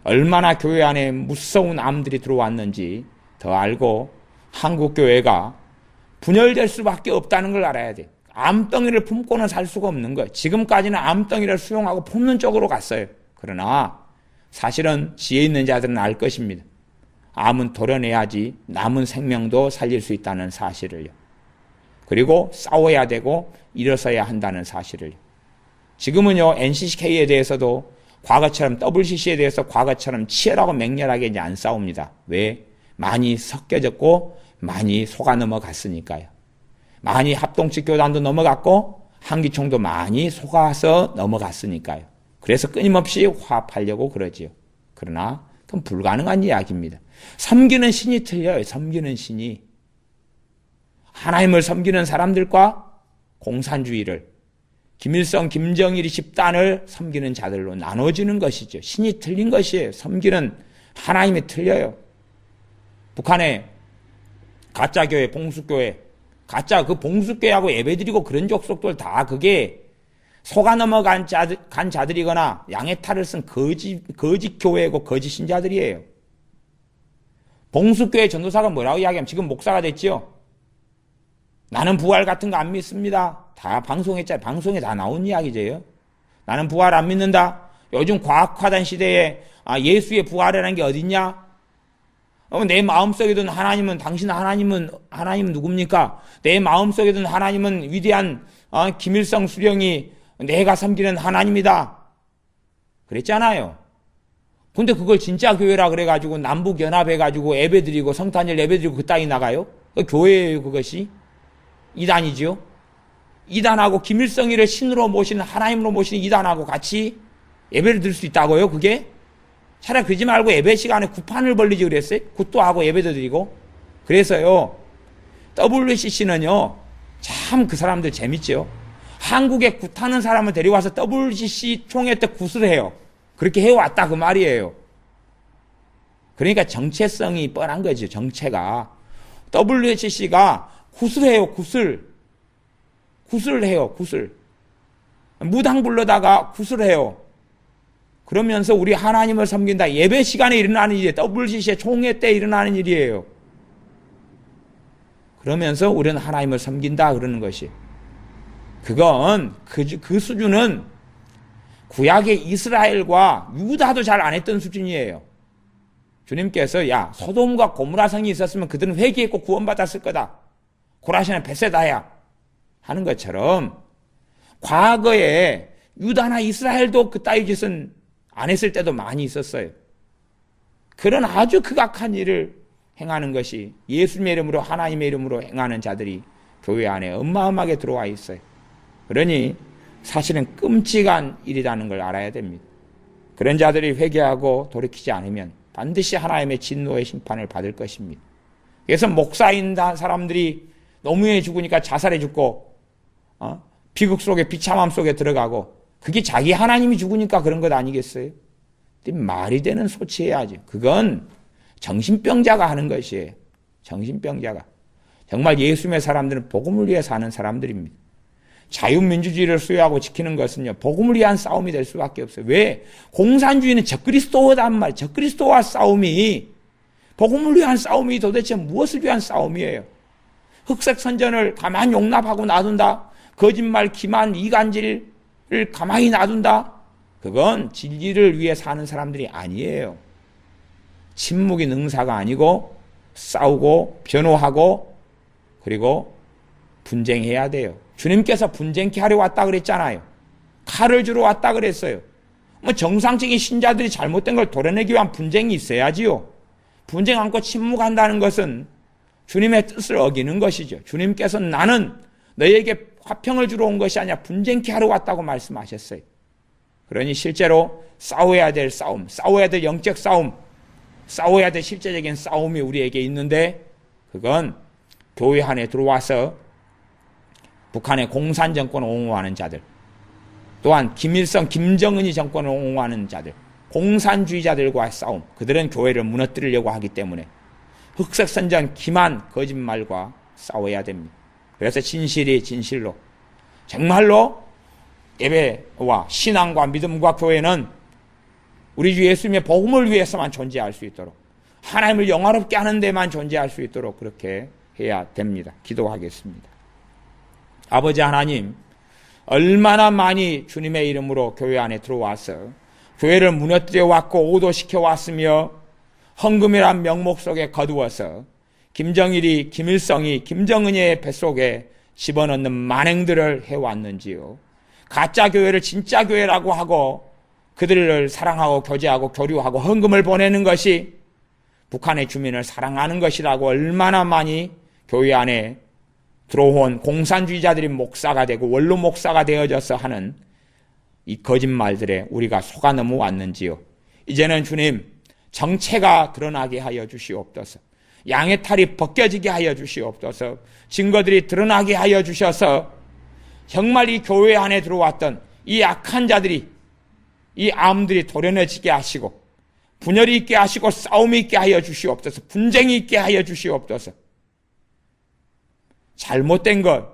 얼마나 교회 안에 무서운 암들이 들어왔는지 더 알고 한국교회가 분열될 수밖에 없다는 걸 알아야 돼요. 암덩이를 품고는 살 수가 없는 거예요. 지금까지는 암덩이를 수용하고 품는 쪽으로 갔어요. 그러나 사실은 지혜 있는 자들은 알 것입니다. 암은 도려내야지 남은 생명도 살릴 수 있다는 사실을요. 그리고 싸워야 되고 일어서야 한다는 사실을요. 지금은요, NCCK에 대해서도 과거처럼 WCC에 대해서 과거처럼 치열하고 맹렬하게 이제 안 싸웁니다. 왜? 많이 섞여졌고 많이 속아 넘어갔으니까요. 많이 합동측 교단도 넘어갔고 한기총도 많이 속아서 넘어갔으니까요. 그래서 끊임없이 화합하려고 그러지요. 그러나 그건 불가능한 이야기입니다. 섬기는 신이 틀려요. 섬기는 신이. 하나님을 섬기는 사람들과 공산주의를 김일성, 김정일이 집단을 섬기는 자들로 나눠지는 것이죠. 신이 틀린 것이에요. 섬기는 하나님이 틀려요. 북한의 가짜교회, 봉수교회, 가짜 그 봉수교회하고 예배드리고 그런 족속들 다 그게 속아 넘어간 자들이거나 양의 탈을 쓴 거짓 교회고 거짓 신자들이에요. 봉수교회 전도사가 뭐라고 이야기하면 지금 목사가 됐지요. 나는 부활 같은 거 안 믿습니다. 다 방송했잖아요. 방송에 다 나온 이야기죠. 나는 부활 안 믿는다. 요즘 과학화된 시대에 예수의 부활이라는 게 어딨냐? 내 마음속에 든 하나님은, 당신 하나님은 누굽니까? 내 마음속에 든 하나님은 위대한 김일성 수령이 내가 섬기는 하나님이다. 그랬잖아요. 근데 그걸 진짜 교회라 그래가지고 남북연합해가지고 예배드리고 성탄절 예배드리고 그 땅이 나가요? 그 교회예요, 그것이? 이단이지요? 이단하고 김일성이를 신으로 모시는, 하나님으로 모시는 이단하고 같이 예배를 드릴 수 있다고요, 그게? 차라리 그러지 말고 예배 시간에 굿판을 벌리지 그랬어요? 굿도 하고 예배도 드리고. 그래서요, WCC는요, 참 그 사람들 재밌죠? 한국에 굿하는 사람을 데려와서 WCC 총회 때 굿을 해요. 그렇게 해왔다, 그 말이에요. 그러니까 정체성이 뻔한 거죠, 정체가. WCC가 굿을 해요, 굿을. 굿을 해요, 굿을. 무당 불러다가 굿을 해요. 그러면서 우리 하나님을 섬긴다. 예배 시간에 일어나는 일이에요. WCC의 총회 때 일어나는 일이에요. 그러면서 우리는 하나님을 섬긴다 그러는 것이. 그건 그 수준은 구약의 이스라엘과 유다도 잘 안 했던 수준이에요. 주님께서 야 소돔과 고모라 성이 있었으면 그들은 회개했고 구원받았을 거다. 고라시는 베세다야 하는 것처럼 과거에 유다나 이스라엘도 그따위 짓은 안 했을 때도 많이 있었어요. 그런 아주 극악한 일을 행하는 것이 예수님의 이름으로 하나님의 이름으로 행하는 자들이 교회 안에 어마어마하게 들어와 있어요. 그러니 사실은 끔찍한 일이라는 걸 알아야 됩니다. 그런 자들이 회개하고 돌이키지 않으면 반드시 하나님의 진노의 심판을 받을 것입니다. 그래서 목사인 사람들이 노무현이 죽으니까 자살해 죽고 비극 속에 비참함 속에 들어가고 그게 자기 하나님이 죽으니까 그런 것 아니겠어요? 말이 되는 소치해야죠. 그건 정신병자가 하는 것이에요. 정신병자가. 정말 예수님의 사람들은 복음을 위해 사는 사람들입니다. 자유민주주의를 수호하고 지키는 것은요, 복음을 위한 싸움이 될 수밖에 없어요. 왜? 공산주의는 적그리스도란 말이에요. 적그리스도와 싸움이, 복음을 위한 싸움이 도대체 무엇을 위한 싸움이에요? 흑색 선전을 가만히 용납하고 놔둔다? 거짓말, 기만, 이간질을 가만히 놔둔다? 그건 진리를 위해 사는 사람들이 아니에요. 침묵이 능사가 아니고 싸우고 변호하고 그리고 분쟁해야 돼요. 주님께서 분쟁케 하려 왔다 그랬잖아요. 칼을 주러 왔다 그랬어요. 정상적인 신자들이 잘못된 걸 도려내기 위한 분쟁이 있어야지요. 분쟁 않고 침묵한다는 것은 주님의 뜻을 어기는 것이죠. 주님께서 나는 너희에게 화평을 주러 온 것이 아니라 분쟁케 하러 왔다고 말씀하셨어요. 그러니 실제로 싸워야 될 싸움, 싸워야 될 영적 싸움, 싸워야 될 실제적인 싸움이 우리에게 있는데 그건 교회 안에 들어와서 북한의 공산 정권을 옹호하는 자들, 또한 김일성, 김정은이 정권을 옹호하는 자들, 공산주의자들과의 싸움, 그들은 교회를 무너뜨리려고 하기 때문에 흑색 선전, 기만, 거짓말과 싸워야 됩니다. 그래서 진실이 진실로, 정말로 예배와 신앙과 믿음과 교회는 우리 주 예수님의 복음을 위해서만 존재할 수 있도록, 하나님을 영화롭게 하는 데만 존재할 수 있도록 그렇게 해야 됩니다. 기도하겠습니다. 아버지 하나님, 얼마나 많이 주님의 이름으로 교회 안에 들어와서 교회를 무너뜨려 왔고 오도시켜 왔으며 헌금이란 명목 속에 거두어서 김정일이, 김일성이, 김정은의 뱃속에 집어넣는 만행들을 해왔는지요. 가짜 교회를 진짜 교회라고 하고 그들을 사랑하고 교제하고 교류하고 헌금을 보내는 것이 북한의 주민을 사랑하는 것이라고 얼마나 많이 교회 안에 들어온 공산주의자들이 목사가 되고 원로 목사가 되어져서 하는 이 거짓말들에 우리가 속아 넘어왔는지요. 이제는 주님, 정체가 드러나게 하여 주시옵소서. 양의 탈이 벗겨지게 하여 주시옵소서. 증거들이 드러나게 하여 주셔서 정말 이 교회 안에 들어왔던 이 악한 자들이, 이 암들이 도려내지게 하시고 분열이 있게 하시고 싸움이 있게 하여 주시옵소서. 분쟁이 있게 하여 주시옵소서. 잘못된 것,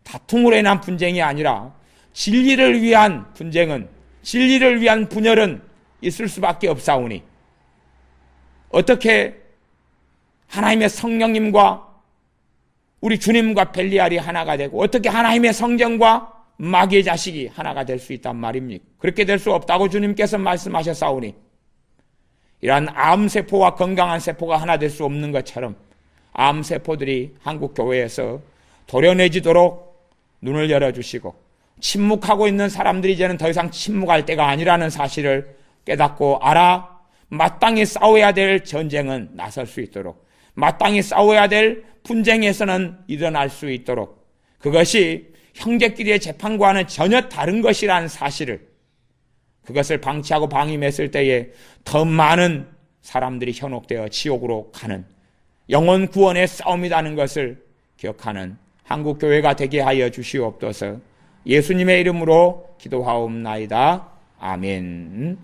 다툼으로 인한 분쟁이 아니라 진리를 위한 분쟁은, 진리를 위한 분열은 있을 수밖에 없사오니 어떻게 하나님의 성령님과 우리 주님과 벨리알이 하나가 되고 어떻게 하나님의 성전과 마귀의 자식이 하나가 될 수 있단 말입니까? 그렇게 될 수 없다고 주님께서 말씀하셨사오니 이러한 암세포와 건강한 세포가 하나 될 수 없는 것처럼 암세포들이 한국 교회에서 도려내지도록 눈을 열어주시고 침묵하고 있는 사람들이 이제는 더 이상 침묵할 때가 아니라는 사실을 깨닫고 알아 마땅히 싸워야 될 전쟁은 나설 수 있도록, 마땅히 싸워야 될 분쟁에서는 일어날 수 있도록, 그것이 형제끼리의 재판과는 전혀 다른 것이라는 사실을, 그것을 방치하고 방임했을 때에 더 많은 사람들이 현혹되어 지옥으로 가는 영혼 구원의 싸움이라는 것을 기억하는 한국교회가 되게 하여 주시옵소서. 예수님의 이름으로 기도하옵나이다. 아멘.